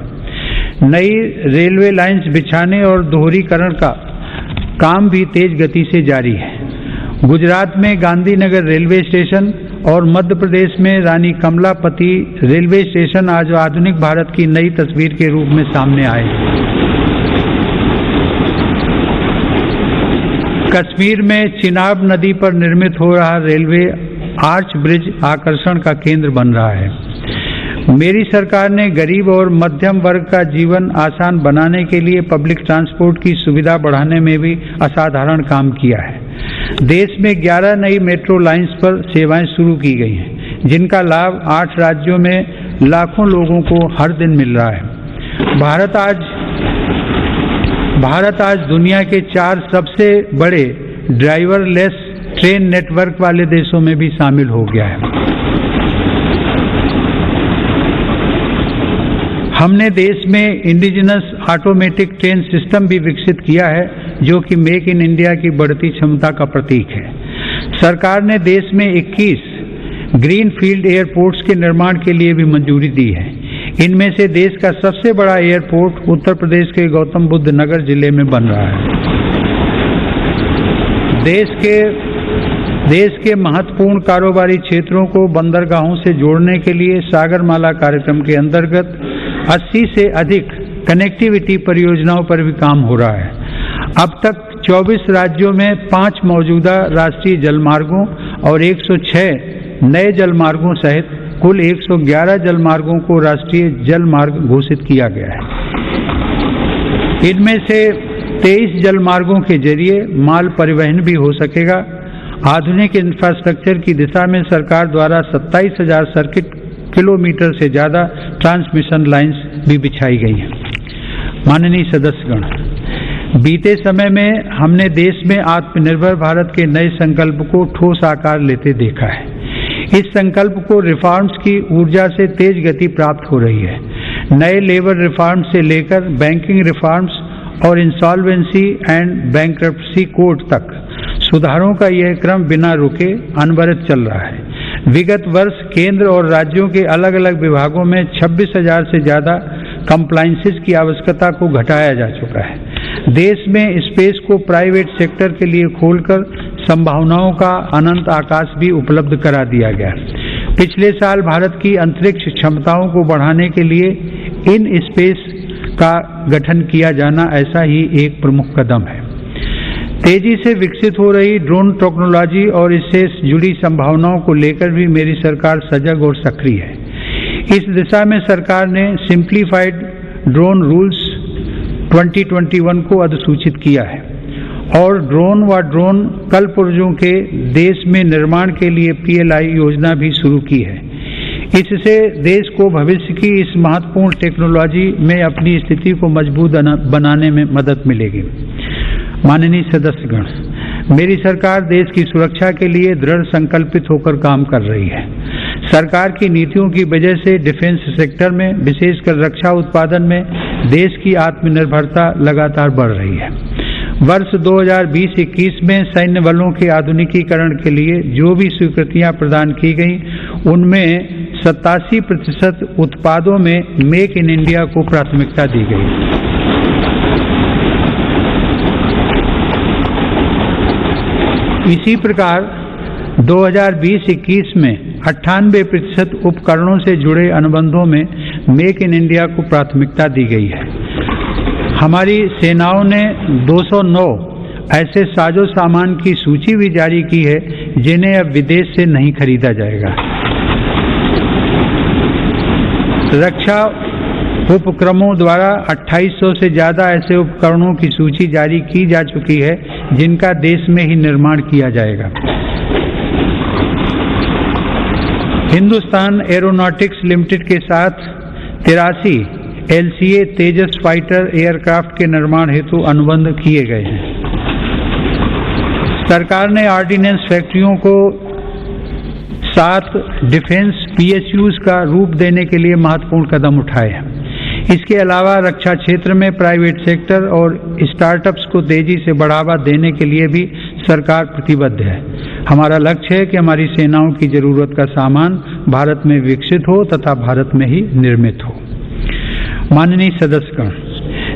नई रेलवे लाइंस बिछाने और दोहरीकरण का काम भी तेज गति से जारी है। गुजरात में गांधीनगर रेलवे स्टेशन और मध्य प्रदेश में रानी कमलापति रेलवे स्टेशन आज आधुनिक भारत की नई तस्वीर के रूप में सामने आए। कश्मीर में चिनाब नदी पर निर्मित हो रहा रेलवे आर्च ब्रिज आकर्षण का केंद्र बन रहा है। मेरी सरकार ने गरीब और मध्यम वर्ग का जीवन आसान बनाने के लिए पब्लिक ट्रांसपोर्ट की सुविधा बढ़ाने में भी असाधारण काम किया है। देश में 11 नई मेट्रो लाइंस पर सेवाएं शुरू की गई हैं, जिनका लाभ 8 राज्यों में लाखों लोगों को हर दिन मिल रहा है। भारत आज दुनिया के 4 सबसे बड़े ड्राइवरलेस ट्रेन नेटवर्क वाले देशों में भी शामिल हो गया है। हमने देश में इंडिजिनस ऑटोमेटिक ट्रेन सिस्टम भी विकसित किया है, जो कि मेक इन इंडिया की बढ़ती क्षमता का प्रतीक है। सरकार ने देश में 21 ग्रीन फील्ड एयरपोर्ट्स के निर्माण के लिए भी मंजूरी दी है। इनमें से देश का सबसे बड़ा एयरपोर्ट उत्तर प्रदेश के गौतम बुद्ध नगर जिले में बन रहा है। देश के महत्वपूर्ण कारोबारी क्षेत्रों को बंदरगाहों से जोड़ने के लिए सागरमाला कार्यक्रम के अंतर्गत 80 से अधिक कनेक्टिविटी परियोजनाओं पर भी काम हो रहा है। अब तक 24 राज्यों में 5 मौजूदा राष्ट्रीय जलमार्गों और 106 नए जलमार्गों सहित कुल 111 जलमार्गों को राष्ट्रीय जलमार्ग घोषित किया गया है। इनमें से 23 जलमार्गों के जरिए माल परिवहन भी हो सकेगा। आधुनिक इंफ्रास्ट्रक्चर की दिशा में सरकार द्वारा 27,000 सर्किट किलोमीटर से ज्यादा ट्रांसमिशन लाइंस भी बिछाई गई हैं। माननीय सदस्यगण, बीते समय में हमने देश में आत्मनिर्भर भारत के नए संकल्प को ठोस आकार लेते देखा है। इस संकल्प को रिफॉर्म्स की ऊर्जा से तेज गति प्राप्त हो रही है। नए लेबर रिफॉर्म्स से लेकर बैंकिंग रिफॉर्म्स और इंसॉल्वेंसी एंड बैंक्रप्सी कोड तक सुधारों का यह क्रम बिना रुके अनवरत चल रहा है। विगत वर्ष केंद्र और राज्यों के अलग अलग विभागों में 26,000 से ज्यादा कंप्लायंसेस की आवश्यकता को घटाया जा चुका है। देश में स्पेस को प्राइवेट सेक्टर के लिए खोलकर संभावनाओं का अनंत आकाश भी उपलब्ध करा दिया गया। पिछले साल भारत की अंतरिक्ष क्षमताओं को बढ़ाने के लिए इन स्पेस का गठन किया जाना ऐसा ही एक प्रमुख कदम है। तेजी से विकसित हो रही ड्रोन टेक्नोलॉजी और इससे जुड़ी संभावनाओं को लेकर भी मेरी सरकार सजग और सक्रिय है। इस दिशा में सरकार ने सिंप्लीफाइड ड्रोन रूल्स 2021 को अधिसूचित किया है। और ड्रोन व ड्रोन कलपुर्जों के देश में निर्माण के लिए PLI योजना भी शुरू की है। इससे देश को भविष्य की इस महत्वपूर्ण टेक्नोलॉजी में अपनी स्थिति को मजबूत बनाने में मदद मिलेगी। माननीय सदस्यगण, मेरी सरकार देश की सुरक्षा के लिए दृढ़ संकल्पित होकर काम कर रही है। सरकार की नीतियों की वजह से डिफेंस सेक्टर में, विशेषकर रक्षा उत्पादन में देश की आत्मनिर्भरता लगातार बढ़ रही है। वर्ष 2020-21 में सैन्य बलों के आधुनिकीकरण के लिए जो भी स्वीकृतियां प्रदान की गई, उनमें 87% उत्पादों में मेक इन इंडिया को प्राथमिकता दी गई। इसी प्रकार 2020-21 में 98% उपकरणों से जुड़े अनुबंधों में मेक इन इंडिया को प्राथमिकता दी गई है। हमारी सेनाओं ने 209 ऐसे साजो सामान की सूची भी जारी की है जिन्हें अब विदेश से नहीं खरीदा जाएगा। रक्षा उपक्रमों द्वारा 2800 से ज्यादा ऐसे उपकरणों की सूची जारी की जा चुकी है जिनका देश में ही निर्माण किया जाएगा। हिंदुस्तान एरोनॉटिक्स लिमिटेड के साथ 83 LCA तेजस फाइटर एयरक्राफ्ट के निर्माण हेतु अनुबंध किए गए हैं। सरकार ने ऑर्डिनेंस फैक्ट्रियों को 7 डिफेंस PSUs का रूप देने के लिए महत्वपूर्ण कदम उठाए हैं। इसके अलावा रक्षा क्षेत्र में प्राइवेट सेक्टर और स्टार्टअप्स को तेजी से बढ़ावा देने के लिए भी सरकार प्रतिबद्ध है। हमारा लक्ष्य है कि हमारी सेनाओं की जरूरत का सामान भारत में विकसित हो तथा भारत में ही निर्मित हो। माननीय सदस्यगण,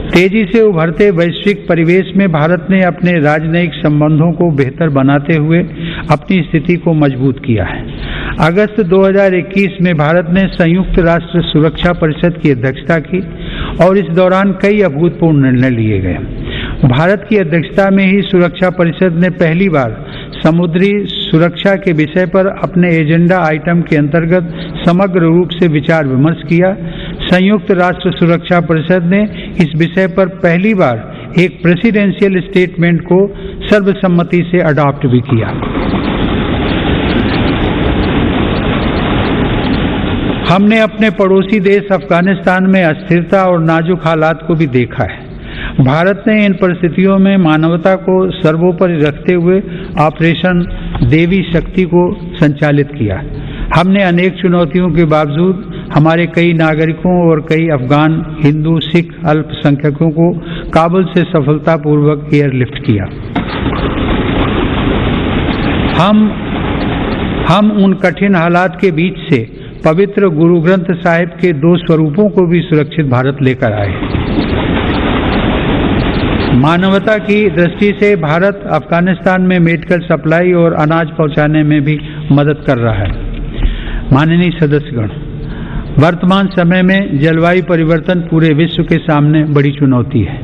तेजी से उभरते वैश्विक परिवेश में भारत ने अपने राजनयिक संबंधों को बेहतर बनाते हुए अपनी स्थिति को मजबूत किया है। अगस्त 2021 में भारत ने संयुक्त राष्ट्र सुरक्षा परिषद की अध्यक्षता की और इस दौरान कई अभूतपूर्व निर्णय लिए गए। भारत की अध्यक्षता में ही सुरक्षा परिषद ने पहली बार समुद्री सुरक्षा के विषय पर अपने एजेंडा आइटम के अंतर्गत समग्र रूप से विचार विमर्श किया। संयुक्त राष्ट्र सुरक्षा परिषद ने इस विषय पर पहली बार एक प्रेसिडेंशियल स्टेटमेंट को सर्वसम्मति से अडॉप्ट भी किया। हमने अपने पड़ोसी देश अफगानिस्तान में अस्थिरता और नाजुक हालात को भी देखा है। भारत ने इन परिस्थितियों में मानवता को सर्वोपरि रखते हुए ऑपरेशन देवी शक्ति को संचालित किया। हमने अनेक चुनौतियों के बावजूद हमारे कई नागरिकों और कई अफगान हिंदू सिख अल्पसंख्यकों को काबुल से सफलतापूर्वक एयरलिफ्ट किया। हम उन कठिन हालात के बीच से पवित्र गुरु ग्रंथ साहिब के 2 स्वरूपों को भी सुरक्षित भारत लेकर आए। मानवता की दृष्टि से भारत अफगानिस्तान में मेडिकल सप्लाई और अनाज पहुंचाने में भी मदद कर रहा है। माननीय सदस्यगण, वर्तमान समय में जलवायु परिवर्तन पूरे विश्व के सामने बड़ी चुनौती है।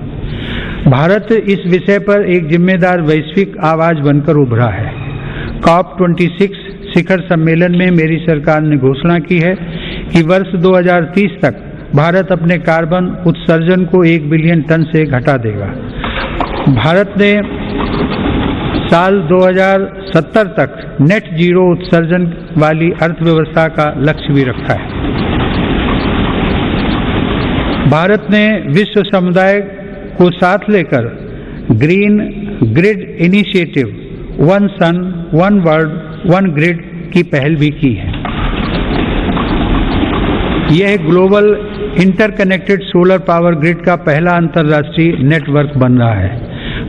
भारत इस विषय पर एक जिम्मेदार वैश्विक आवाज बनकर उभरा है। COP26 शिखर सम्मेलन में मेरी सरकार ने घोषणा की है कि वर्ष 2030 तक भारत अपने कार्बन उत्सर्जन को 1 बिलियन टन से घटा देगा। भारत ने साल 2070 तक नेट जीरो उत्सर्जन वाली अर्थव्यवस्था का लक्ष्य भी रखा है। भारत ने विश्व समुदाय को साथ लेकर green grid initiative, one sun one world one grid की पहल भी की है। यह global interconnected solar power grid का पहला अंतर्राष्ट्रीय नेटवर्क बन रहा है।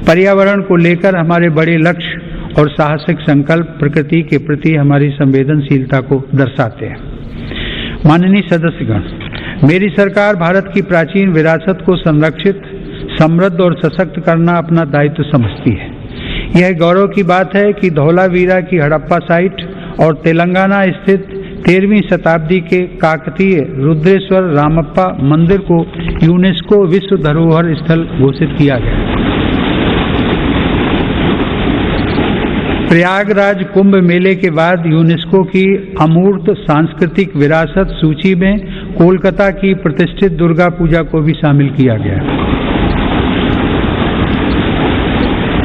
पर्यावरण को लेकर हमारे बड़े लक्ष्य और साहसिक संकल्प प्रकृति के प्रति हमारी संवेदनशीलता को दर्शाते हैं। माननीय सदस्यगण, मेरी सरकार भारत की प्राचीन विरासत को संरक्षित, समृद्ध और सशक्त करना अपना दायित्व समझती है। यह गौरव की बात है कि धौलावीरा की हड़प्पा साइट और तेलंगाना स्थित 13वीं शताब्दी के काकतीय रुद्रेश्वर रामप्पा मंदिर को यूनेस्को विश्व धरोहर स्थल घोषित किया गया। प्रयागराज कुंभ मेले के बाद यूनेस्को की अमूर्त सांस्कृतिक विरासत सूची में कोलकाता की प्रतिष्ठित दुर्गा पूजा को भी शामिल किया गया।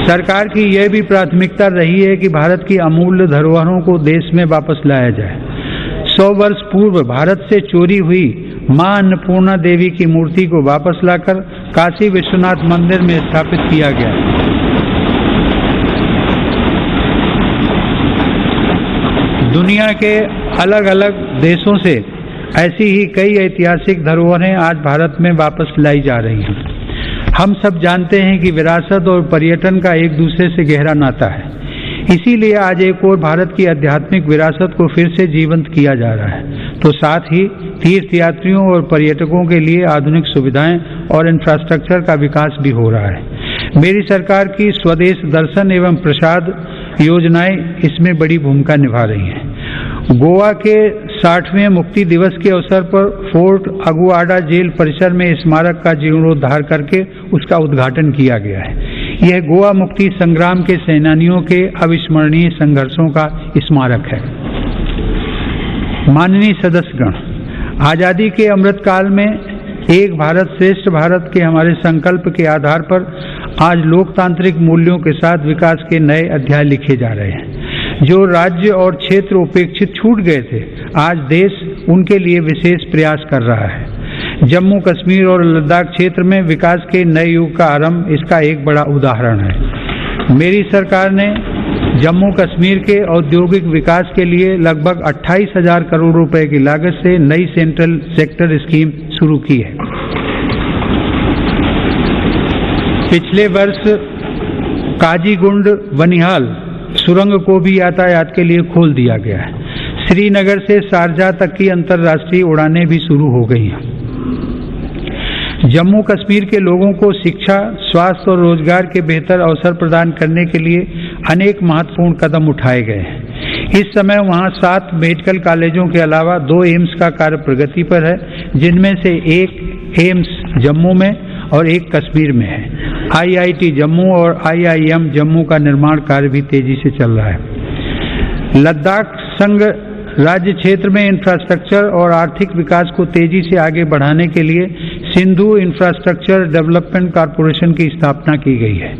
सरकार की यह भी प्राथमिकता रही है कि भारत की अमूल्य धरोहरों को देश में वापस लाया जाए। 100 वर्ष पूर्व भारत से चोरी हुई मां अन्नपूर्णा देवी की मूर्ति को वापस लाकर काशी विश्वनाथ मंदिर में स्थापित किया गया। दुनिया के अलग अलग देशों से ऐसी ही कई ऐतिहासिक धरोहरें आज भारत में वापस लाई जा रही हैं। हम सब जानते हैं कि विरासत और पर्यटन का एक दूसरे से गहरा नाता है। इसीलिए आज एक और भारत की आध्यात्मिक विरासत को फिर से जीवंत किया जा रहा है, तो साथ ही तीर्थयात्रियों और पर्यटकों के लिए आधुनिक सुविधाएं और इंफ्रास्ट्रक्चर का विकास भी हो रहा है। मेरी सरकार की स्वदेश दर्शन एवं प्रसाद योजनाएं इसमें बड़ी भूमिका निभा रही हैं। गोवा के 60वें मुक्ति दिवस के अवसर पर फोर्ट अगुआडा जेल परिसर में स्मारक का जीर्णोद्धार करके उसका उद्घाटन किया गया है। यह गोवा मुक्ति संग्राम के सेनानियों के अविस्मरणीय संघर्षों का स्मारक है। माननीय सदस्यगण, आजादी के अमृत काल में एक भारत श्रेष्ठ भारत के हमारे संकल्प के आधार पर आज लोकतांत्रिक मूल्यों के साथ विकास के नए अध्याय लिखे जा रहे हैं। जो राज्य और क्षेत्र उपेक्षित छूट गए थे, आज देश उनके लिए विशेष प्रयास कर रहा है। जम्मू कश्मीर और लद्दाख क्षेत्र में विकास के नए युग का आरंभ इसका एक बड़ा उदाहरण है। मेरी सरकार ने जम्मू कश्मीर के औद्योगिक विकास के लिए लगभग 28,000 करोड़ रुपए की लागत से नई सेंट्रल सेक्टर स्कीम शुरू की है। पिछले वर्ष काजीगुंड बनिहाल सुरंग को भी यातायात के लिए खोल दिया गया है। श्रीनगर से शारजाह तक की अंतर्राष्ट्रीय उड़ानें भी शुरू हो गई हैं। जम्मू कश्मीर के लोगों को शिक्षा, स्वास्थ्य और रोजगार के बेहतर अवसर प्रदान करने के लिए अनेक महत्वपूर्ण कदम उठाए गए हैं। इस समय वहां 7 मेडिकल कॉलेजों के अलावा 2 एम्स का कार्य प्रगति पर है, जिनमें से एक एम्स जम्मू में और एक कश्मीर में है। IIT जम्मू और IIM जम्मू का निर्माण कार्य भी तेजी से चल रहा है। लद्दाख संघ राज्य क्षेत्र में इंफ्रास्ट्रक्चर और आर्थिक विकास को तेजी से आगे बढ़ाने के लिए सिंधु इंफ्रास्ट्रक्चर डेवलपमेंट कॉरपोरेशन की स्थापना की गई है।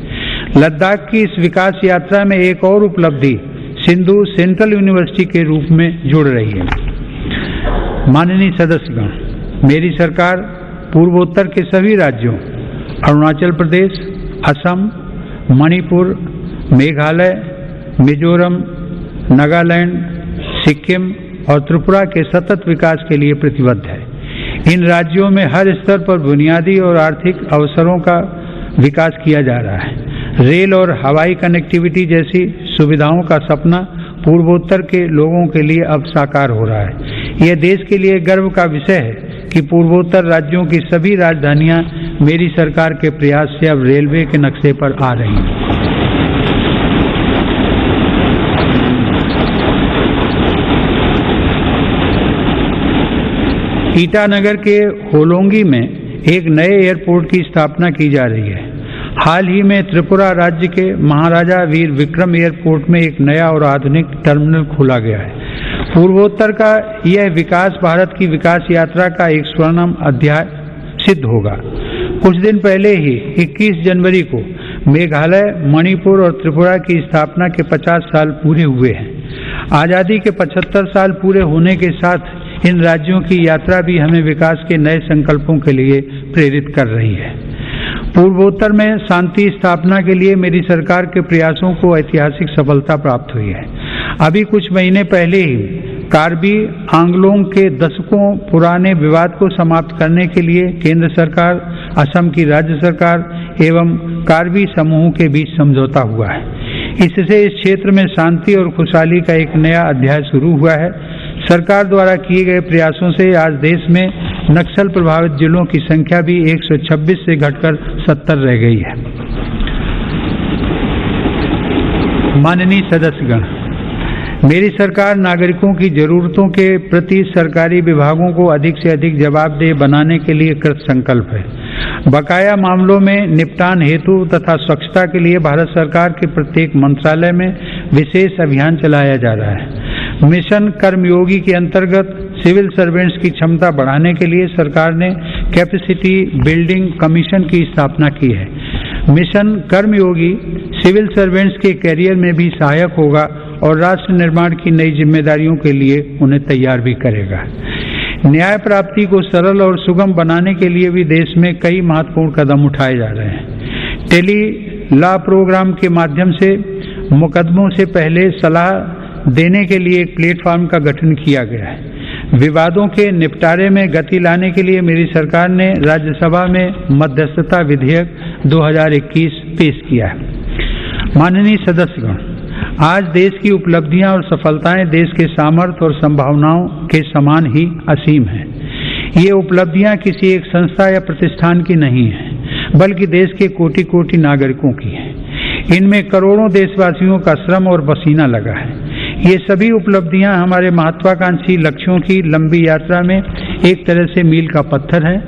लद्दाख की इस विकास यात्रा में एक और उपलब्धि सिंधु सेंट्रल यूनिवर्सिटी के रूप में जुड़ रही है। माननीय सदस्यगण, मेरी सरकार पूर्वोत्तर के सभी राज्यों अरुणाचल प्रदेश, असम, मणिपुर, मेघालय, मिजोरम, नागालैंड, सिक्किम और त्रिपुरा के सतत विकास के लिए प्रतिबद्ध है। इन राज्यों में हर स्तर पर बुनियादी और आर्थिक अवसरों का विकास किया जा रहा है। रेल और हवाई कनेक्टिविटी जैसी सुविधाओं का सपना पूर्वोत्तर के लोगों के लिए अब साकार हो रहा है। यह देश के लिए गर्व का विषय है कि पूर्वोत्तर राज्यों की सभी राजधानियां मेरी सरकार के प्रयास से अब रेलवे के नक्शे पर आ रही हैं। ईटानगर के होलोंगी में एक नए एयरपोर्ट की स्थापना की जा रही है। हाल ही में त्रिपुरा राज्य के महाराजा वीर विक्रम एयरपोर्ट में एक नया और आधुनिक टर्मिनल खोला गया है। पूर्वोत्तर का यह विकास भारत की विकास यात्रा का एक स्वर्णिम अध्याय सिद्ध होगा। कुछ दिन पहले ही 21 जनवरी को मेघालय, मणिपुर और त्रिपुरा की स्थापना के 50 साल पूरे हुए हैं। आजादी के 75 साल पूरे होने के साथ इन राज्यों की यात्रा भी हमें विकास के नए संकल्पों के लिए प्रेरित कर रही है। पूर्वोत्तर में शांति स्थापना के लिए मेरी सरकार के प्रयासों को ऐतिहासिक सफलता प्राप्त हुई है। अभी कुछ महीने पहले ही कार्बी आंगलोंग के दशकों पुराने विवाद को समाप्त करने के लिए केंद्र सरकार, असम की राज्य सरकार एवं कार्बी समूह के बीच समझौता हुआ है। इससे इस क्षेत्र में शांति और खुशहाली का एक नया अध्याय शुरू हुआ है। सरकार द्वारा किए गए प्रयासों से आज देश में नक्सल प्रभावित जिलों की संख्या भी 126 से घटकर 70 रह गई है। माननीय सदस्यगण, मेरी सरकार नागरिकों की जरूरतों के प्रति सरकारी विभागों को अधिक से अधिक जवाबदेह बनाने के लिए कृत संकल्प है। बकाया मामलों में निपटान हेतु तथा स्वच्छता के लिए भारत सरकार के प्रत्येक मंत्रालय में विशेष अभियान चलाया जा रहा है। मिशन कर्मयोगी के अंतर्गत सिविल सर्वेंट्स की क्षमता बढ़ाने के लिए सरकार ने कैपेसिटी बिल्डिंग कमीशन की स्थापना की है। मिशन कर्मयोगी सिविल सर्वेंट्स के कैरियर में भी सहायक होगा और राष्ट्र निर्माण की नई जिम्मेदारियों के लिए उन्हें तैयार भी करेगा। न्याय प्राप्ति को सरल और सुगम बनाने के लिए भी देश में कई महत्वपूर्ण कदम उठाए जा रहे हैं। टेली लॉ प्रोग्राम के माध्यम से मुकदमों से पहले सलाह देने के लिए एक प्लेटफॉर्म का गठन किया गया है। विवादों के निपटारे में गति लाने के लिए मेरी सरकार ने राज्यसभा में मध्यस्थता विधेयक 2021 पेश किया है। माननीय सदस्यगण, आज देश की उपलब्धियां और सफलताएं देश के सामर्थ्य और संभावनाओं के समान ही असीम हैं। ये उपलब्धियां किसी एक संस्था या प्रतिष्ठान की नहीं है, बल्कि देश के कोटि कोटि नागरिकों की है। इनमें करोड़ों देशवासियों का श्रम और पसीना लगा है। ये सभी उपलब्धियां हमारे महत्वाकांक्षी लक्ष्यों की लंबी यात्रा में एक तरह से मील का पत्थर है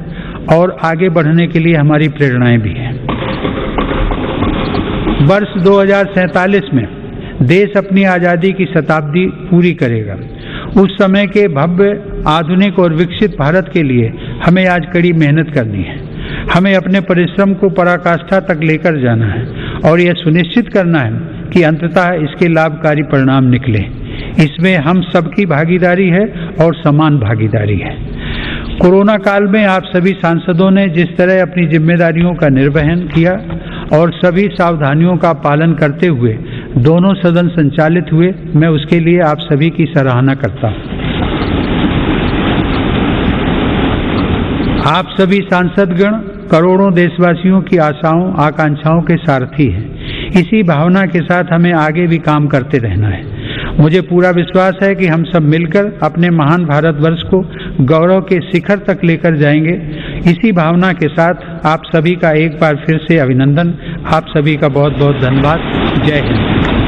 और आगे बढ़ने के लिए हमारी प्रेरणाएं भी हैं। वर्ष 2047 में देश अपनी आजादी की शताब्दी पूरी करेगा। उस समय के भव्य, आधुनिक और विकसित भारत के लिए हमें आज कड़ी मेहनत करनी है। हमें अपने परिश्रम को पराकाष्ठा तक लेकर जाना है और यह सुनिश्चित करना है कि अंततः इसके लाभकारी परिणाम निकले। इसमें हम सबकी भागीदारी है और समान भागीदारी है। कोरोना काल में आप सभी सांसदों ने जिस तरह अपनी जिम्मेदारियों का निर्वहन किया और सभी सावधानियों का पालन करते हुए दोनों सदन संचालित हुए, मैं उसके लिए आप सभी की सराहना करता हूं। आप सभी सांसदगण करोड़ों देशवासियों की आशाओं आकांक्षाओं के सारथी हैं। इसी भावना के साथ हमें आगे भी काम करते रहना है। मुझे पूरा विश्वास है कि हम सब मिलकर अपने महान भारतवर्ष को गौरव के शिखर तक लेकर जाएंगे। इसी भावना के साथ आप सभी का एक बार फिर से अभिनंदन। आप सभी का बहुत बहुत धन्यवाद। जय हिंद।